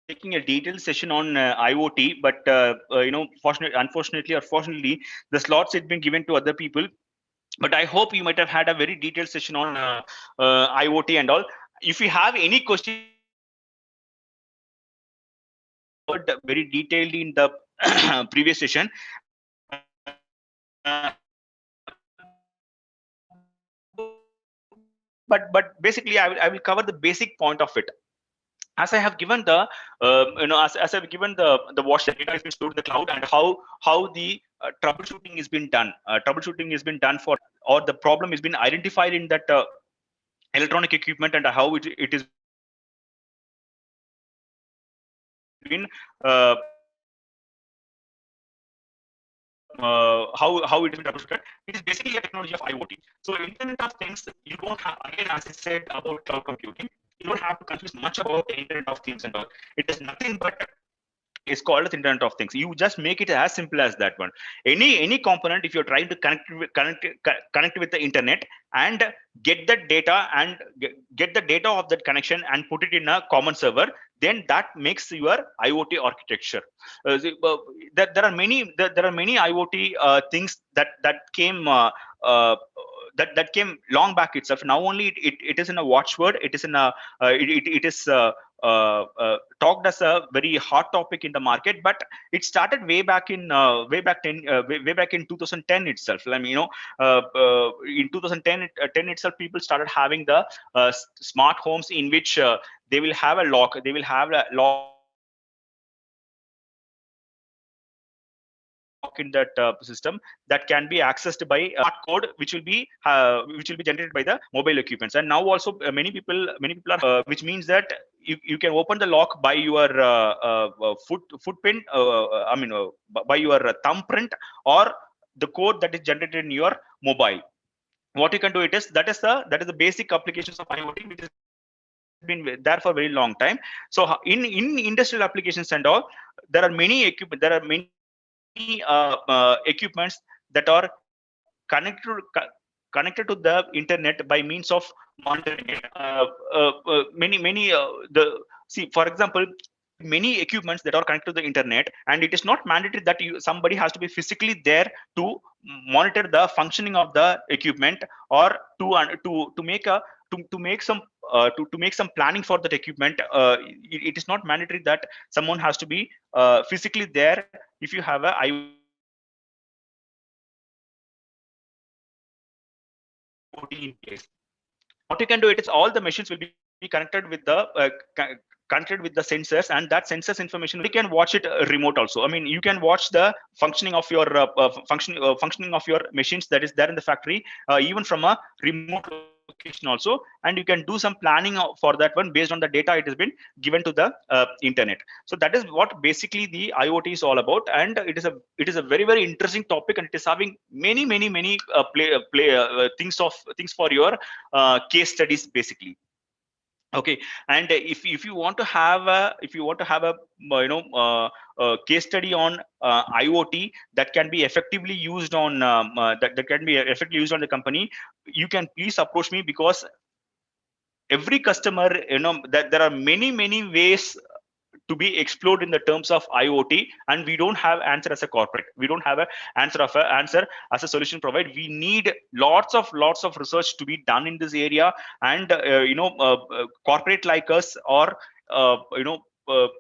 taking a detailed session on IoT, but unfortunately or fortunately, the slots had been given to other people. But I hope you might have had a very detailed session on IoT and all. If you have any question related to IoT, covered very detailed in the previous session. But basically, I will cover the basic point of it. As I have given the as I've given the wash data has been stored in the cloud, and how the troubleshooting has been done. Troubleshooting has been done for, or the problem has been identified in that electronic equipment, and how it is been how it is troubleshooted. It is basically a technology of IoT. So Internet of Things, you don't have, again, as I said about cloud computing, you don't have to confuse much about the Internet of Things and all. It is nothing but is called as Internet of Things. You just make it as simple as that one. Any component, if you're trying to connect with the internet and get that data and get the data of that connection and put it in a common server, then that makes your IoT architecture. There are many IoT things that came. That came long back itself. Now only it is in a watchword. It is in a it is talked as a very hot topic in the market, but it started way back in 2010 itself. I mean, in 2010 10 itself, people started having the smart homes in which they will have a lock. They will have a lock in that system that can be accessed by smart code, which will be generated by the mobile equipments. And now also many people are which means that you can open the lock by your footprint. By your thumbprint, or the code that is generated in your mobile. What you can do, that is the basic applications of IoT, which has been there for a very long time. So in industrial applications and all, there are many equipments that are connected to the internet by means of monitoring it. Many the See, for example, many equipments that are connected to the internet, and it is not mandatory that somebody has to be physically there to monitor the functioning of the equipment, or to make a to make some to make some planning for that equipment. It is not mandatory that someone has to be physically there. If you have a IoT in place, what you can do, it is all the machines will be connected with the connected with the sensors, and that sensors information can watch it remote also. I mean, you can watch the functioning of your functioning of your machines that is there in the factory, even from a remote location also, and you can do some planning for that one based on the data it has been given to the internet. So that is what basically the IoT is all about, and it is a very interesting topic, and it is having many things for your case studies basically. Okay. And if you want to have a case study on IoT that can be effectively used on that can be effectively used on the company, you can please approach me, because every customer, that there are many ways to be explored in the terms of IoT, and we don't have answer as a corporate. We don't have a answer as a solution provider. We need lots of research to be done in this area, and corporate like us, or in the terms of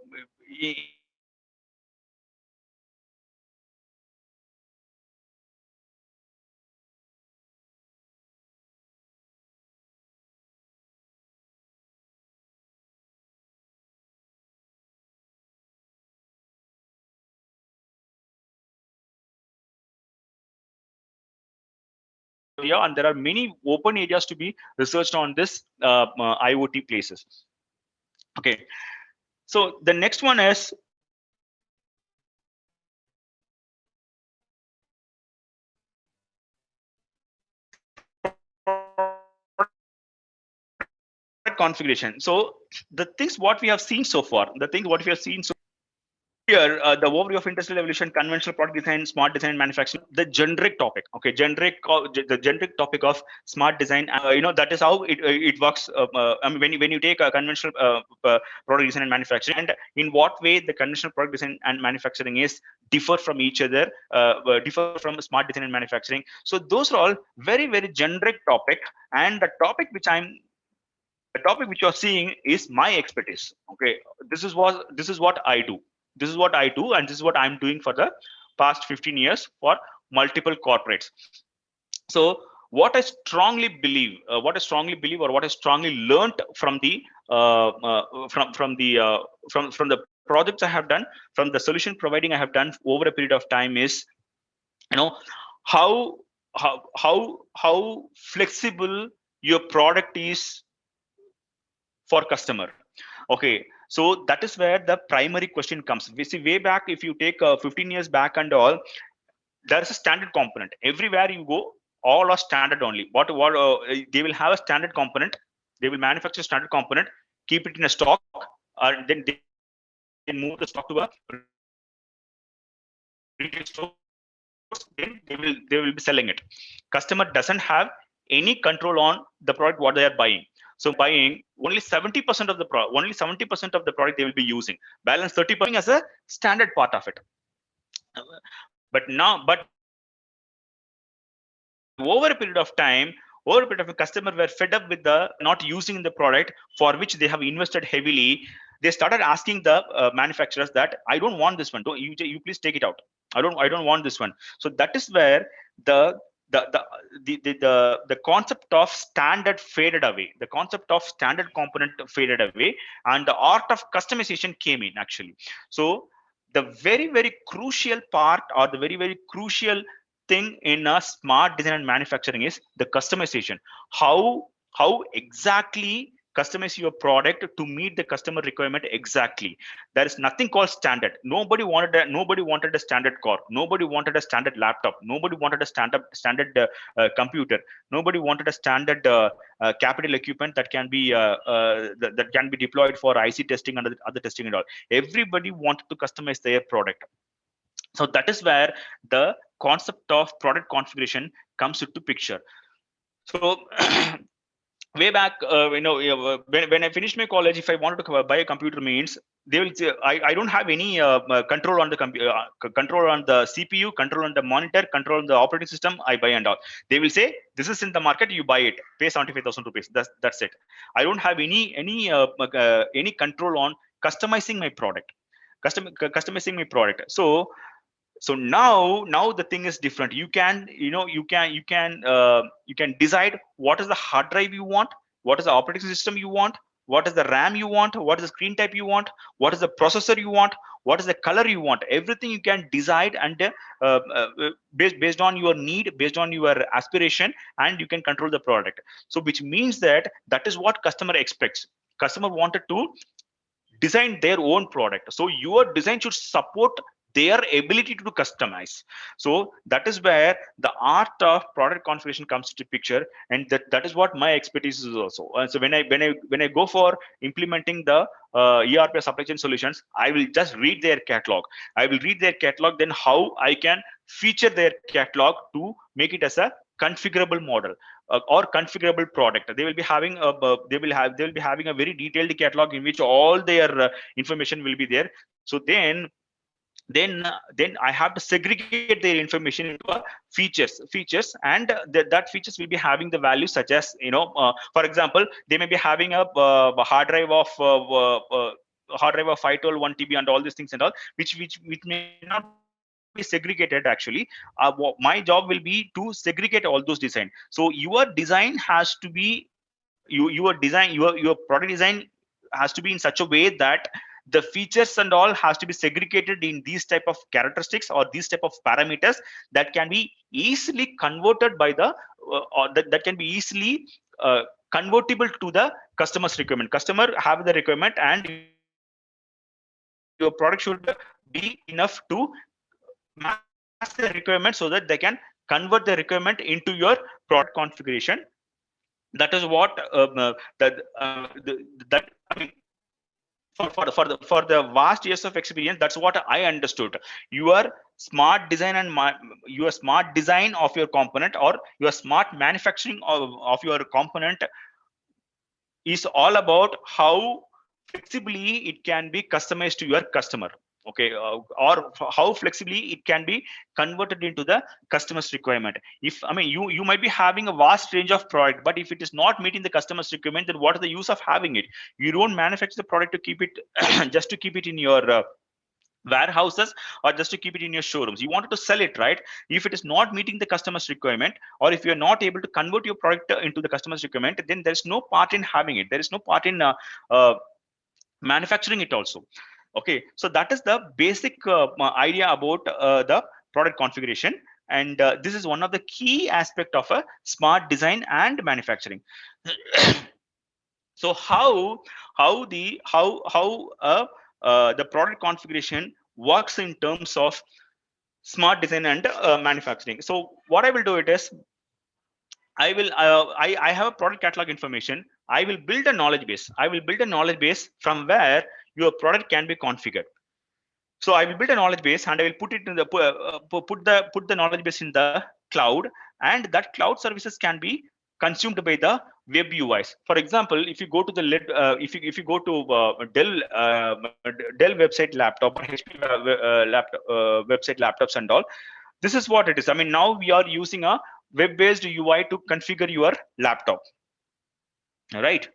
area, and there are many open areas to be researched on this IoT places. Okay, so the next one is configuration. So the things what we have seen so far, here, the overview of industrial evolution, conventional product design, smart design, and manufacturing, the generic topic. Okay, the generic topic of smart design. That is how it works. I mean, when you take a conventional product design and manufacturing, and in what way the conventional product design and manufacturing is differ from each other, differ from smart design and manufacturing. So those are all very very generic topic, and the topic which you're seeing is my expertise. Okay, this is what I do. This is what I do, and this is what I'm doing for the past 15 years for multiple corporates. So what I strongly believe, or what I strongly learned from the from the projects I have done, from the solution providing I have done over a period of time is, you know, how how flexible your product is for customer. Okay, so that is where the primary question comes. We see way back, if you take 15 years back and all, there is a standard component everywhere you go. All are standard only. What they will have a standard component, they will manufacture standard component, keep it in a stock, and then they move the stock to a retail store. Then they will be selling it. Customer doesn't have any control on the product what they are buying. So buying only 70% of the product they will be using. Balance 30% as a standard part of it. But over a period of time, customer were fed up with the not using the product for which they have invested heavily. They started asking the manufacturers that I don't want this one. Don't you please take it out. I don't want this one. So that is where the the concept of standard faded away. The concept of standard component faded away, and the art of customization came in actually. So the very very crucial part, or the very very crucial thing in a smart design and manufacturing is the customization. How exactly customize your product to meet the customer requirement exactly. There is nothing called standard. Nobody wanted a standard car. Nobody wanted a standard laptop. Nobody wanted a standard computer. Nobody wanted a standard capital equipment that can be that can be deployed for IC testing and other testing and all. Everybody wanted to customize their product. So that is where the concept of product configuration comes into picture. So way back, when I finished my college, if I wanted to buy a computer, means they will say I don't have any control on the control on the CPU, control on the monitor, control on the operating system. I buy and all. They will say this is in the market, you buy it, pay 75,000 rupees. That's it. I don't have any control on customizing my product. Customizing my product. So now the thing is different. You can decide what is the hard drive you want, what is the operating system you want, what is the RAM you want, what is the screen type you want, what is the processor you want, what is the color you want. Everything you can decide, and based on your need, based on your aspiration, and you can control the product. So which means that is what customer expects. Customer wanted to design their own product, so your design should support their ability to customize. So that is where the art of product configuration comes to picture, and that is what my expertise is also. So when I go for implementing the ERP supply chain solutions, I will just read their catalog. Then how I can feature their catalog to make it as a configurable model or configurable product. They will be having a very detailed catalog in which all their information will be there. So then I have to segregate their information into features, and that features will be having the values such as, for example, they may be having a hard drive of 512 1 TB and all these things and all, which may not be segregated actually. My job will be to segregate all those design. So your design has to be your product design has to be in such a way that the features and all has to be segregated in these type of characteristics or these type of parameters that can be easily converted by the or that can be easily convertible to the customer's requirement. Customer have the requirement and your product should be enough to match the requirement so that they can convert the requirement into your product configuration. That is what for the vast years of experience, that's what I understood. Your smart design and your smart design of your component or your smart manufacturing of your component is all about how flexibly it can be customized to your customer. Okay, or how flexibly it can be converted into the customer's requirement. If I mean you might be having a vast range of product, but if it is not meeting the customer's requirement, then what is the use of having it? You don't manufacture the product to keep it just to keep it in your warehouses or just to keep it in your showrooms. You wanted to sell it, right? If it is not meeting the customer's requirement, or if you're not able to convert your product into the customer's requirement, then there's no part in having it. There is no part in manufacturing it also. Okay, so that is the basic idea about the product configuration, and this is one of the key aspect of a smart design and manufacturing. So how the product configuration works in terms of smart design and manufacturing. So what I will do it is I will I have a product catalog information. I will build a knowledge base. I will build a knowledge base from where your product can be configured. So I will build a knowledge base and I will put it in the put the knowledge base in the cloud, and that cloud services can be consumed by the web UIs. For example, if you go to the if you go to Dell website laptop or HP website laptops and all, this is what it is. I mean, now we are using a web-based UI to configure your laptop, right?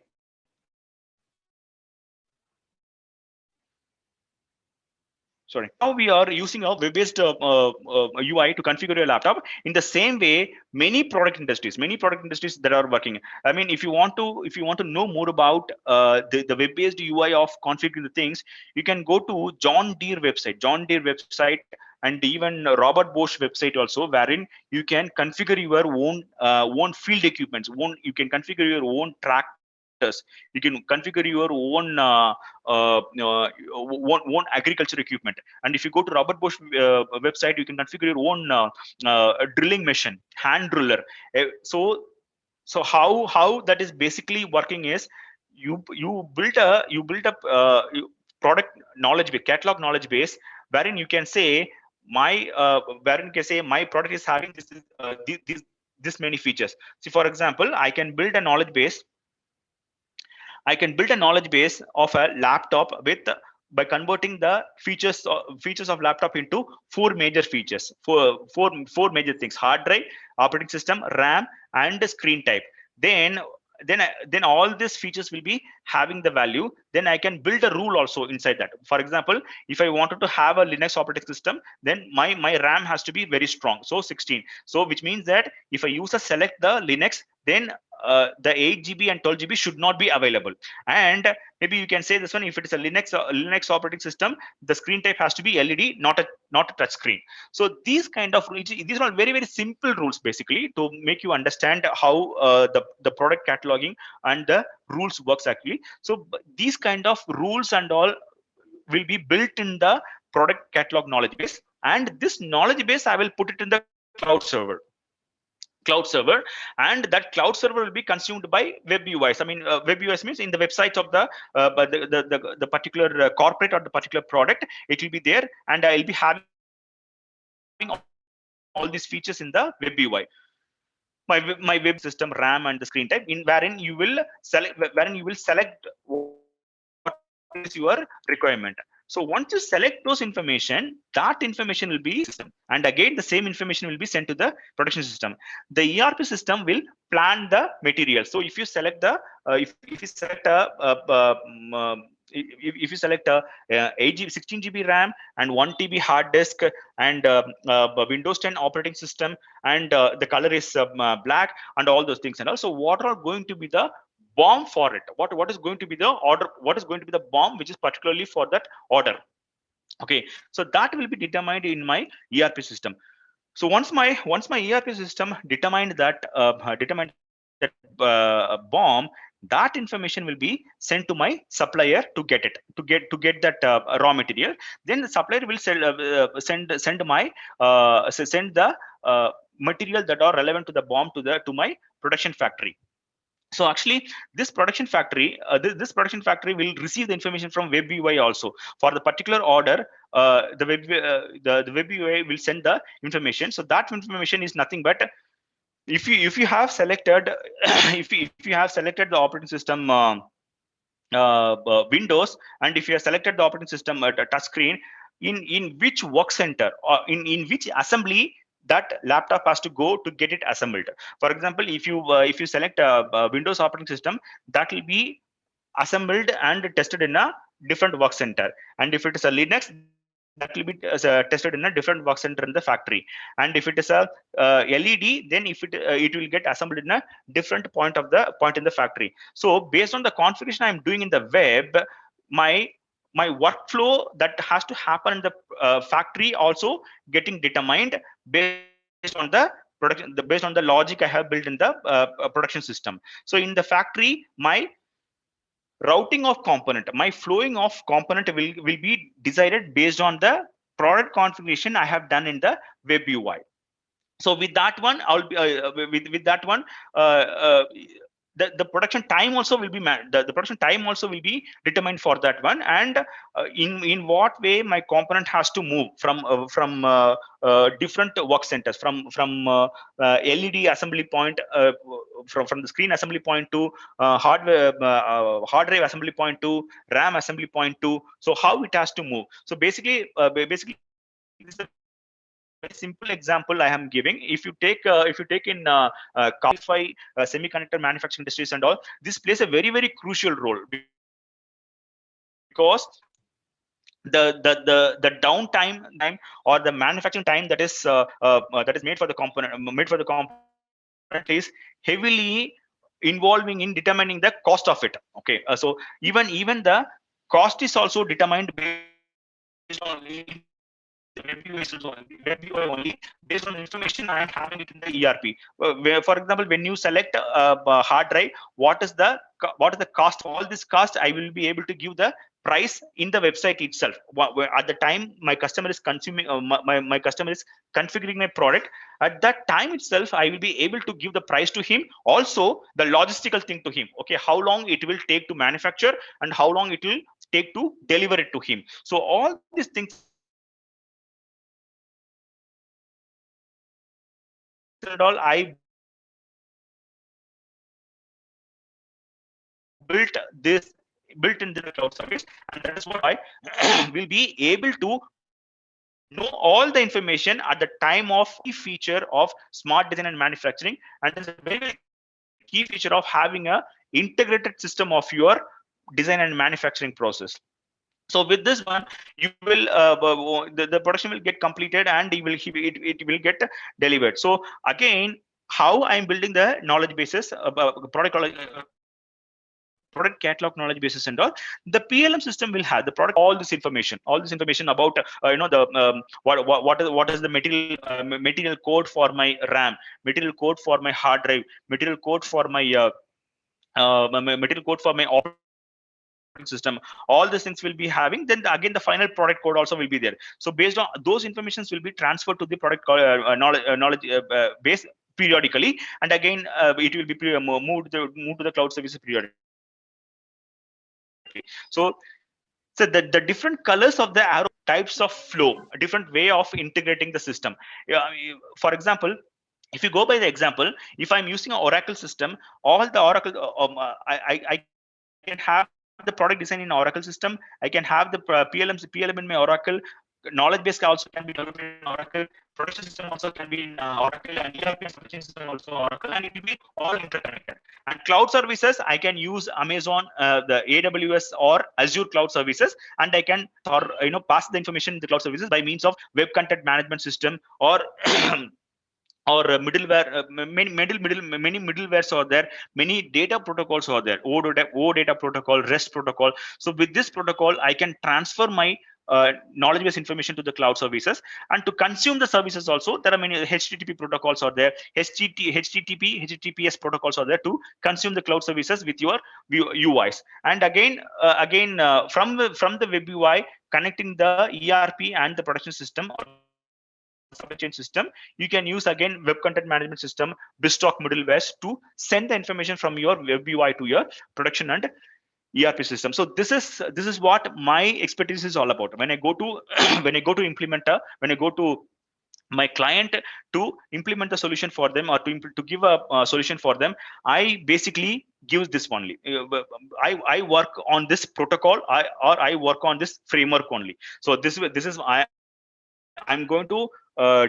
Sorry, now we are using a web-based UI to configure your laptop. In the same way, many product industries that are working. I mean, if you want to know more about the web-based UI of configuring the things, you can go to John Deere website, and even Robert Bosch website also, wherein you can configure your own field equipments. You can configure your own tractors. You can configure your own own agriculture equipment. And if you go to Robert Bosch website, you can configure your own drilling machine, hand driller. So how that is basically working is you build a product knowledge base, catalog knowledge base, wherein you can say my product is having this many features. See, for example, I can build a knowledge base of a laptop with by converting the features of laptop into four major features, four major things: hard drive, operating system, RAM, and screen type. Then all these features will be having the value. Then I can build a rule also inside that. For example, if I wanted to have a Linux operating system, then my RAM has to be very strong, so 16. So which means that if I use a select the Linux, then the 8 GB and 12 GB should not be available. And maybe you can say this one: if it is a Linux operating system, the screen type has to be LED, not a touch screen. So these are very, very simple rules, basically, to make you understand how the product cataloging and the rules works actually. So these kind of rules and all will be built in the product catalog knowledge base, and this knowledge base I will put it in the cloud server, and that cloud server will be consumed by web UIs. I mean, web UIs means in the websites of the particular corporate or the particular product, it will be there, and I'll be having all these features in the web UI. My web system, RAM, and the screen type, in wherein you will select what is your requirement. So once you select those information, that information will be system, and again the same information will be sent to the production system. The ERP system will plan the material. So if you select the if you select a if you select a 16 GB RAM and 1 TB hard disk and Windows 10 operating system, and the color is black, and all those things, and also what are going to be the BOM for it. What is going to be the order? What is going to be the BOM which is particularly for that order? Okay, so that will be determined in my ERP system. So once my ERP system determined that BOM, that information will be sent to my supplier to get it, to get that raw material. Then the supplier will send the material that are relevant to the BOM to my production factory. So actually this production factory this production factory will receive the information from web UI also for the particular order. The web UI will send the information. So that information is nothing but, if you have selected if you have selected the operating system Windows, and if you have selected the operating system touch screen, in which work center or in which assembly that laptop has to go to get it assembled. For example, if you select Windows operating system, that will be assembled and tested in a different work center. And if it is a Linux, that will be tested in a different work center in the factory. And if it is a LED, then if it will get assembled in a different point in the factory. So based on the configuration I am doing in the web, my workflow that has to happen in the factory also getting determined based on the based on the logic I have built in the production system. So in the factory, my routing of component, my flowing of component will be decided based on the product configuration I have done in the web UI. So with that one, I'll be with that one, the production time also will be the production time also will be determined for that one. And in what way my component has to move from different work centers, from LED assembly point, from the screen assembly point to hard drive assembly point to RAM assembly point to, so how it has to move. So basically this is a very simple example I am giving. If you take in semiconductor manufacturing industries and all, this plays a very crucial role, because the downtime time or the manufacturing time that is made for the component is heavily involving in determining the cost of it. Okay, so even the cost is also determined based on the web UI only, based on the information I am having it in the ERP. Where, for example, when you select a hard drive, what is the cost? All this cost, I will be able to give the price in the website itself. At the time my customer is consuming, my customer is configuring my product, at that time itself, I will be able to give the price to him. Also, the logistical thing to him. Okay, how long it will take to manufacture and how long it will take to deliver it to him. So all these things and all, I built in the cloud service, and that is what I will be able to know all the information at the time of key feature of smart design and manufacturing. And this is a very key feature of having a integrated system of your design and manufacturing process. So with this one, you will the production will get completed and it will get delivered. So again, how I'm building the knowledge bases, product catalog knowledge bases and all, the PLM system will have the product, all this information about the what is the material code for my RAM, material code for my hard drive, material code for my material code for my operating system. All these things will be having. Then again, the final product code also will be there. So based on those informations will be transferred to the product knowledge base periodically, and again it will be moved to the cloud services periodically. So the different colors of the arrow types of flow, a different way of integrating the system. For example, if you go by the example, if I'm using an Oracle system, all the Oracle I can have the product design in Oracle system. I can have the PLM in my Oracle. Knowledge base also can be developed in Oracle. Production system also can be in Oracle, and ERP production system also Oracle, and it will be all interconnected. And cloud services, I can use Amazon, the AWS or Azure cloud services, and I can pass the information in the cloud services by means of web content management system or or middleware, many middlewares are there, many data protocols are there, O data protocol, REST protocol. So with this protocol, I can transfer my knowledge base information to the cloud services, and to consume the services also there are many HTTP protocols are there, HTTPS protocols are there to consume the cloud services with your UIs. And from the web UI, connecting the ERP and the production system or the supply chain system, you can use again web content management system, BizTalk middlewares to send the information from your web UI to your production and ERP system. So this is what my expertise is all about. When I go to when I go to implementer, when I go to my client to implement the solution for them, or to give a solution for them, I basically gives this only. I work on this protocol, or I work on this framework only. So this is I'm going to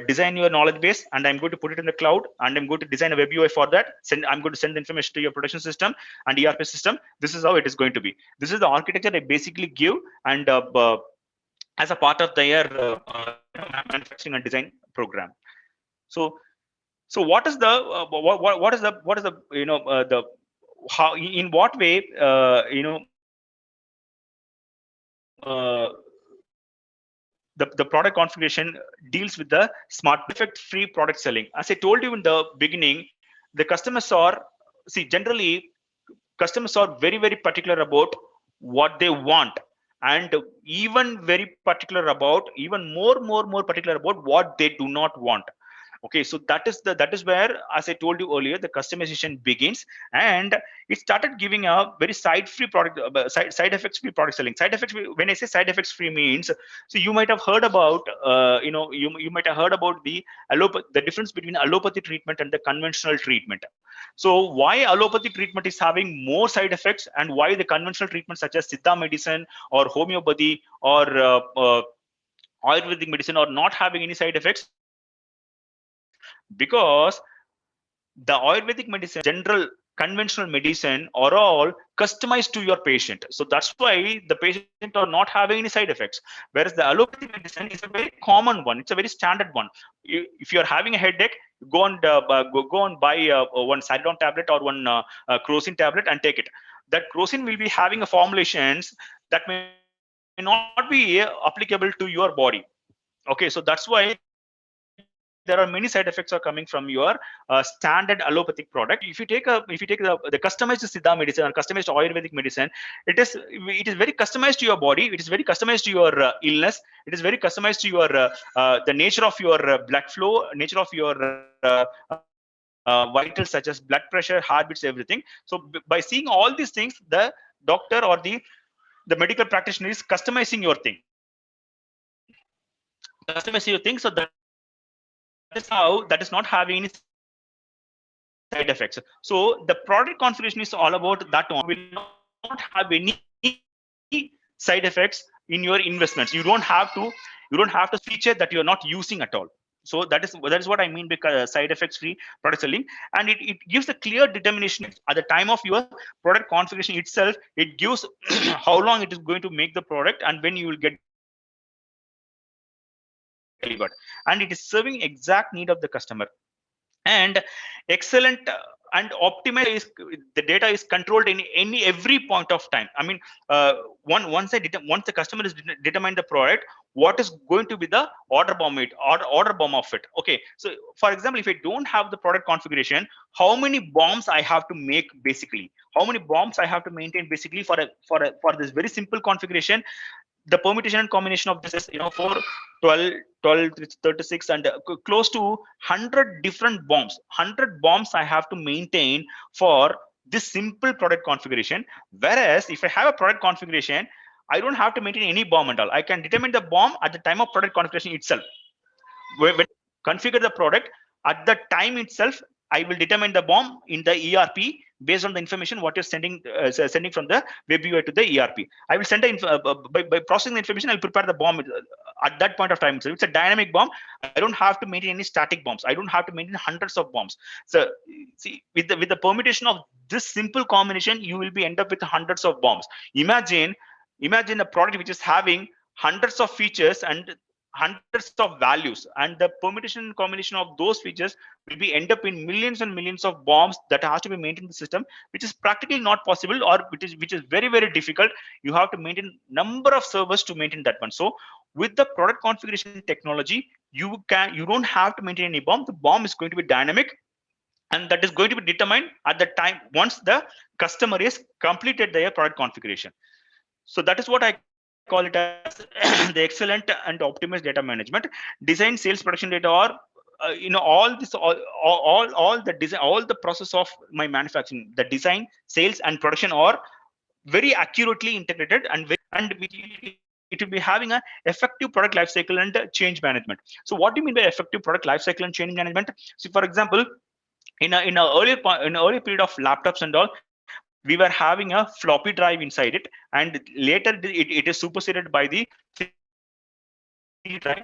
design your knowledge base, and I'm going to put it in the cloud, and I'm going to design a web UI for that. I'm going to send the information to your production system and ERP system. This is how it is going to be. This is the architecture I basically give, and as a part of their manufacturing and design program. So what is the what is the the how, in what way the product configuration deals with the smart effect free product selling. As I told you in the beginning, the customers are, see, generally customers are very particular about what they want, and even very particular about, even more particular about what they do not want. Okay, so that is where, as I told you earlier, the customization begins, and it started giving a very side free product, side effects free product selling. Side effects free, when I say side effects free means, so you might have heard about you might have heard about the difference between allopathy treatment and the conventional treatment. So why allopathy treatment is having more side effects, and why the conventional treatment such as Siddha medicine or homeopathy or Ayurvedic medicine are not having any side effects? Because the Ayurvedic medicine, general conventional medicine are all customized to your patient. So that's why the patient are not having any side effects. Whereas the allopathic medicine is a very common one. It's a very standard one. If you're having a headache, go and buy one Saridon tablet or one Crocin tablet and take it. That Crocin will be having a formulations that may not be applicable to your body. Okay, so that's why there are many side effects are coming from your standard allopathic product. If you take the customized Siddha medicine or customized Ayurvedic medicine, it is very customized to your body. It is very customized to your illness. It is very customized to your the nature of your blood flow, nature of your vitals such as blood pressure, heartbeats, everything. So by seeing all these things, the doctor or the medical practitioner is customizing your thing, so that is how, that is not having any side effects. So the product configuration is all about that only. You will not have any side effects in your investments. You don't have to see a feature that you are not using at all. So that is what I mean by side effects free product selling. And it gives a clear determination at the time of your product configuration itself. It gives how long it is going to make the product and when you will get delivered. And it is serving exact need of the customer. And excellent and optimized the data is controlled in every point of time. I mean, once the customer is determined the product, what is going to be the order bomb of it? Okay, so for example, if I don't have the product configuration, how many bombs I have to make basically, how many bombs I have to maintain basically for this very simple configuration. The permutation and combination of this is 4 12 36 and close to 100 different bombs. 100 bombs I have to maintain for this simple product configuration. Whereas if I have a product configuration, I don't have to maintain any bomb and all. I can determine the bomb at the time of product configuration itself. When configure the product, at the time itself, I will determine the bomb in the ERP based on the information what you're sending from the web UI to the ERP. I will send by processing the information, I'll prepare the bomb at that point of time. So it's a dynamic bomb. I don't have to maintain any static bombs. I don't have to maintain hundreds of bombs. So see, with the permutation of this simple combination, you will be end up with hundreds of bombs. Imagine a product which is having hundreds of features, and hundreds of values, and the permutation and combination of those features will be end up in millions and millions of bombs that has to be maintained in the system, which is practically not possible, or which is very, very difficult. You have to maintain number of servers to maintain that one. So with the product configuration technology, you don't have to maintain any bomb. The bomb is going to be dynamic, and that is going to be determined at the time once the customer is completed their product configuration. So that is what I call it as the excellent and optimized data management. Design, sales, production data, or all this, all the design, all the process of my manufacturing, the design, sales, and production are very accurately integrated, and it will be having a effective product lifecycle and change management. So what do you mean by effective product lifecycle and change management? So for example, in a earlier period of laptops and all, we were having a floppy drive inside it, and later it is superseded by the CD drive,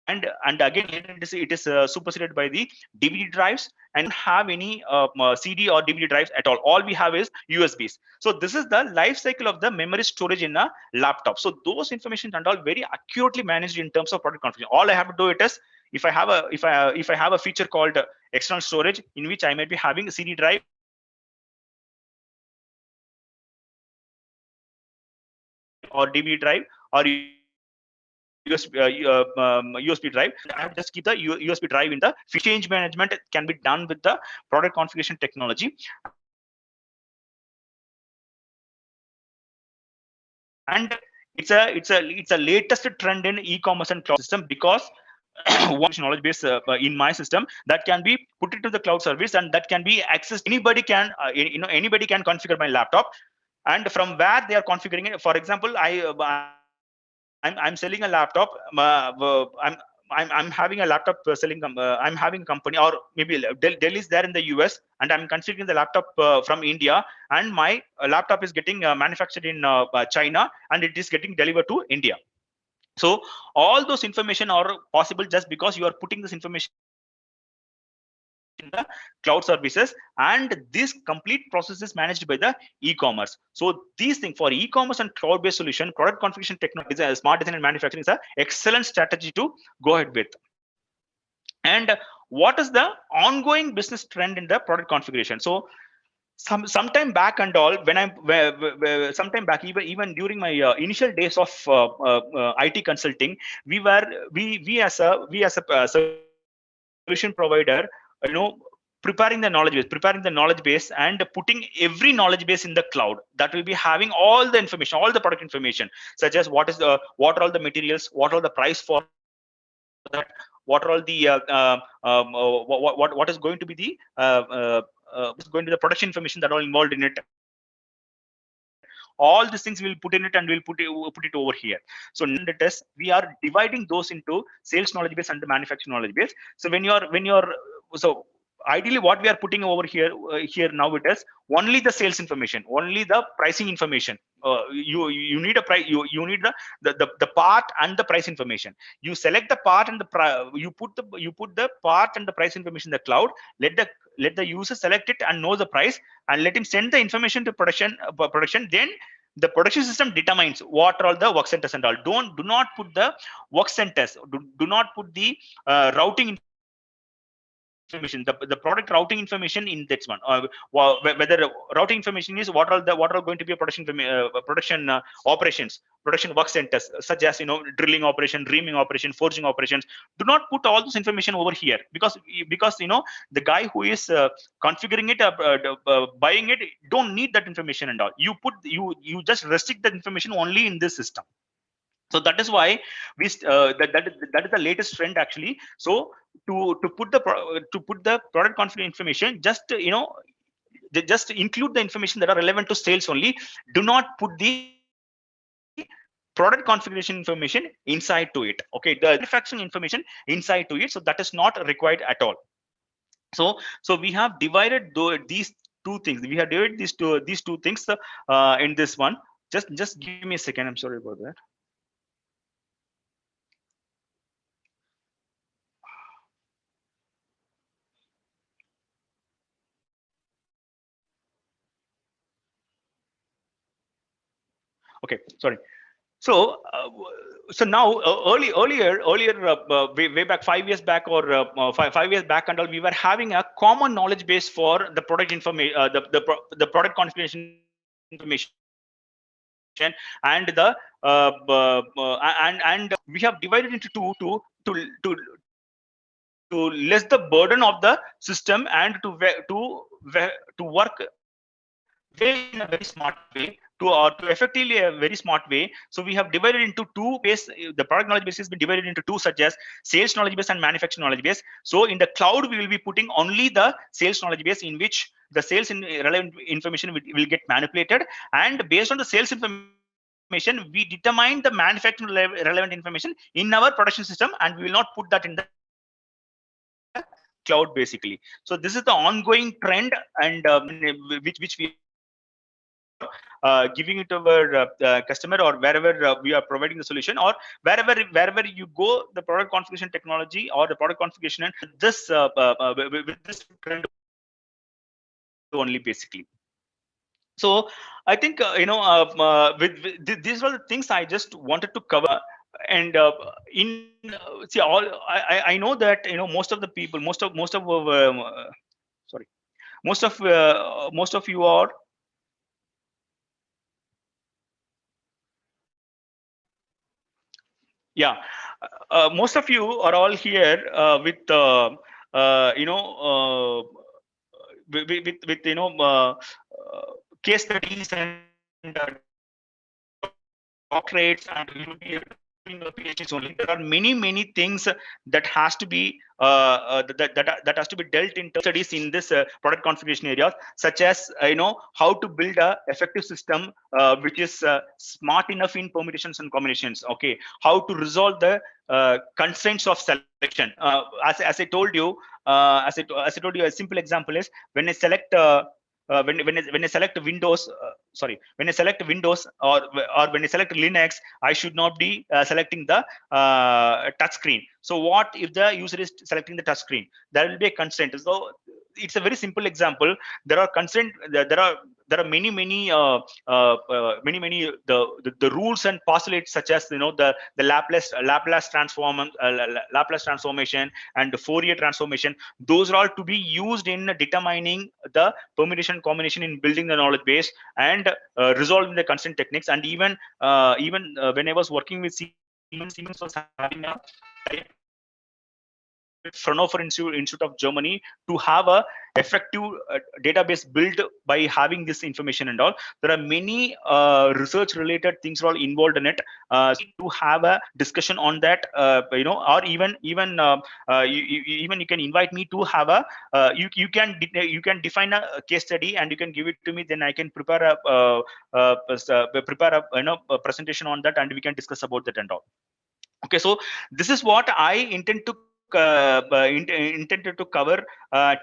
and again later it is superseded by the DVD drives, and we don't have any CD or DVD drives at all. All we have is USBs. So this is the life cycle of the memory storage in a laptop. So those information and all very accurately managed in terms of product configuration. All I have to do it is, if I have a feature called external storage, in which I might be having a CD drive or DVD drive or USB drive, and I have to just keep the USB drive in the change management can be done with the product configuration technology. And it's a latest trend in e-commerce and cloud system, because one knowledge base in my system that can be put into the cloud service, and that can be accessed. Anybody can anybody can configure my laptop, and from where they are configuring it. For example, I'm selling a laptop. I'm having a laptop selling. I'm having a company, or maybe Dell is there in the US, and I'm considering the laptop from India, and my laptop is getting manufactured in China, and it is getting delivered to India. So all those information are possible just because you are putting this information in the cloud services, and this complete process is managed by the e-commerce. So these things for e-commerce and cloud-based solution, product configuration technology, smart design and manufacturing is an excellent strategy to go ahead with. And what is the ongoing business trend in the product configuration? So sometime back and all, when sometime back, even during my initial days of IT consulting, we as a solution provider, preparing the knowledge base and putting every knowledge base in the cloud, that will be having all the information, all the product information, such as what are all the materials, what are the price for that, what are all the what is going to be the production information that are involved in it. All these things we'll put in it, and we'll put it over here. So it is, we are dividing those into sales knowledge base and the manufacturing knowledge base. So so ideally what we are putting over here now, it is only the sales information, only the pricing information. You need a price, you need the part and the price information. You select the part and you put the part and the price information in the cloud. Let the user select it and know the price, and let him send the information to production. Then the production system determines what are all the work centers and all. Do not put the work centers, do not put the routing information, the product routing information in that one. Whether routing information is what are going to be a production operations, production work centers, such as drilling operation, reaming operation, forging operations. Do not put all this information over here, because the guy who is configuring it, buying it, don't need that information and all. You just restrict that information only in this system. So that is why that is the latest trend actually. So to put the product configuration information, just include the information that are relevant to sales only. Do not put the product configuration information inside to it. Okay, the manufacturing information inside to it. So that is not required at all. So we have divided these two things. We have divided these two things in this one. Just give me a second. I'm sorry about that. Okay, sorry. So, so now earlier, way back 5 years back, or 5 years back and all, we were having a common knowledge base for the product information, the product configuration information, and we have divided into two to less the burden of the system, and to work way in a very smart way, to effectively a very smart way. So we have divided into two base. The product knowledge base has been divided into two, such as sales knowledge base and manufacturing knowledge base. So in the cloud, we will be putting only the sales knowledge base, in which the sales relevant information will get manipulated, and based on the sales information, we determine the manufacturing relevant information in our production system, and we will not put that in the cloud, basically. So this is the ongoing trend, and which we are giving it to our customer, or wherever we are providing the solution, or wherever you go, the product configuration technology or the product configuration, this with this trend only, basically. So I think these were the things I just wanted to cover. And in see all I know that most of the people, most of sorry most of you are, yeah, most of you are all here with you know with case studies and doctorates, and you will be doing your PhDs only. There are many things that has to be that has to be dealt in terms of studies in this product configuration areas, such as how to build a effective system which is smart enough in permutations and combinations. Okay, how to resolve the constraints of selection. As I told you, as I told you, a simple example is when I select when I select Windows, when I select Windows, or when I select Linux, I should not be selecting the touch screen. So what if the user is selecting the touch screen? There will be a constraint. So it's a very simple example. There are constraint. There are many the rules and postulates, such as the Laplace transformation and the Fourier transformation. Those are all to be used in determining the permutation combination, in building the knowledge base, and resolving the constraint techniques. And even when I was working with Siemens was having a with Fraunhofer Institute of Germany to have a effective database built by having this information and all. There are many research related things all involved in it. To have a discussion on that, or even you can invite me to have a you can define a case study and you can give it to me. Then I can prepare a presentation on that, and we can discuss about that and all. Okay, so this is what I intended to cover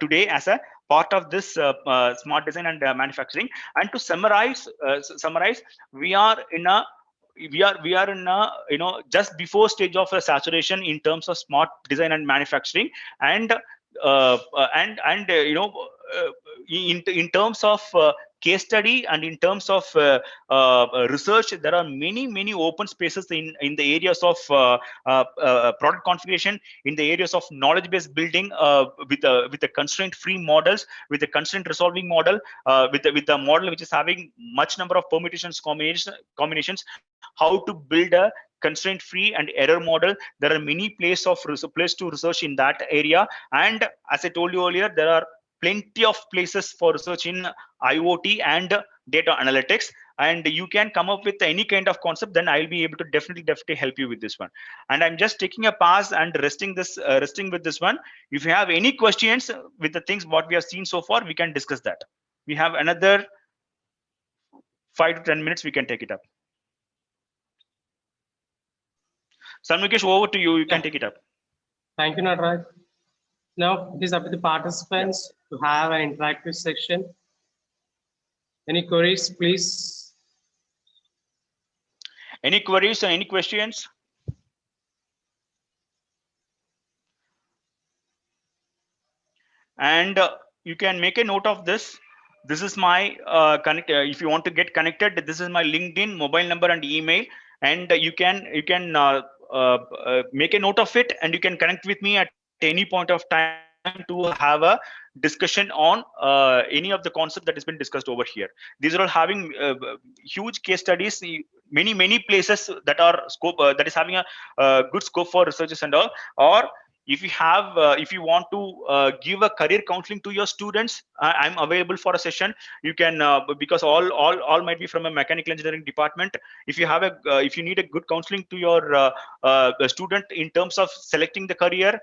today as a part of this smart design and manufacturing. And to summarize, we are in a just before stage of a saturation in terms of smart design and manufacturing. And in terms of case study, and in terms of research, there are many open spaces in the areas of product configuration, in the areas of knowledge base building, with the constraint free models, with the constraint resolving model, with the model which is having much number of permutations, combinations, how to build a constraint free and error model. There are many place to research in that area. And as I told you earlier, there are plenty of places for research in IoT and data analytics. And you can come up with any kind of concept, then I'll be able to definitely help you with this one. And I'm just taking a pause and resting with this one. If you have any questions with the things what we have seen so far, we can discuss that. We have another 5 to 10 minutes, we can take it up. Sanmikesh, over to you. You can take it up. Thank you, Nataraj. Now it is up to the participants to have an interactive section. Any queries, please? Any queries or any questions? And you can make a note of this. This is my if you want to get connected, this is my LinkedIn, mobile number and email. and you can make a note of it, and you can connect with me at any point of time to have a discussion on any of the concept that has been discussed over here. These are all having huge case studies, many places that are scope that is having a good scope for researchers and all. Or if you want to give a career counseling to your students, I'm available for a session. You can because all might be from a mechanical engineering department. If you have a if you need a good counseling to your student in terms of selecting the career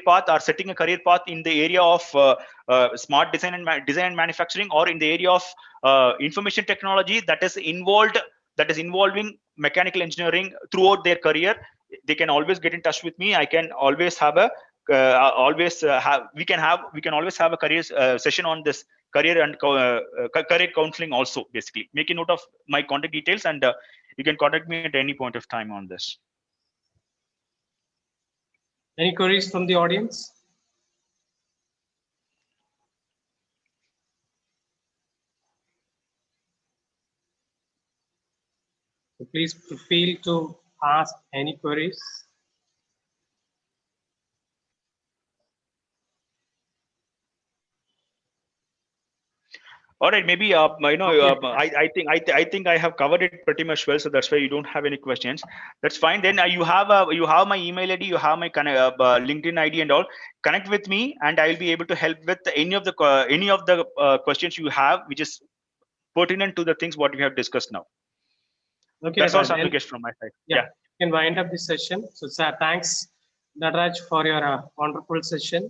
path, or setting a career path in the area of smart design and design and manufacturing, or in the area of information technology that is involving mechanical engineering throughout their career, they can always get in touch with me. I can always have a we can always have a career session on this career and career counseling also. Basically, make a note of my contact details, and you can contact me at any point of time on this. Any queries from the audience? So please feel to ask any queries. All right, maybe Okay. I think I have covered it pretty much well, so that's why you don't have any questions. That's fine. Then you have my email ID, you have my LinkedIn ID and all. Connect with me, and I will be able to help with any of the questions you have, which is pertinent to the things what we have discussed now. Okay, That's all, Nataraj. Sanmukesh, from my side. Yeah, you can wind up this session. So, sir, thanks, Nataraj, for your wonderful session,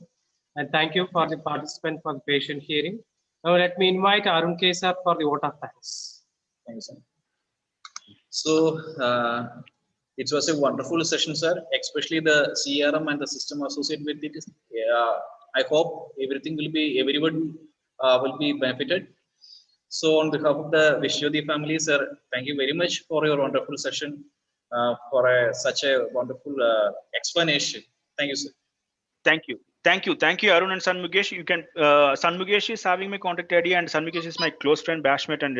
and thank you for the participant for the patient hearing. Now, let me invite Arun K. sir for the vote of thanks. Thank you, sir. So it was a wonderful session, sir. Especially the CRM and the system associated with it. I hope everyone will be benefited. So on behalf of the Vishyodi family, sir, thank you very much for your wonderful session, for such a wonderful explanation. Thank you, sir. Thank you, Arun and Sanmukesh. You can Sanmukesh is having my contact ID, and Sanmukesh is my close friend, bashmate, and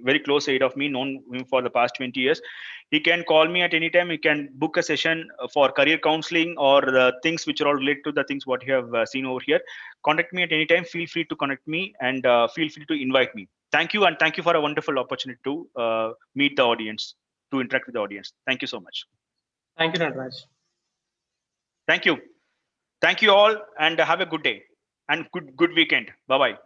very close aid of me, known him for the past 20 years. He can call me at any time. He can book a session for career counseling or things which are all related to the things what you have seen over here. Contact me at any time. Feel free to connect me, and feel free to invite me. Thank you, and thank you for a wonderful opportunity to meet the audience, to interact with the audience. Thank you so much. Thank you, Nataraj. Thank you. Thank you all, and have a good day and good weekend. Bye bye.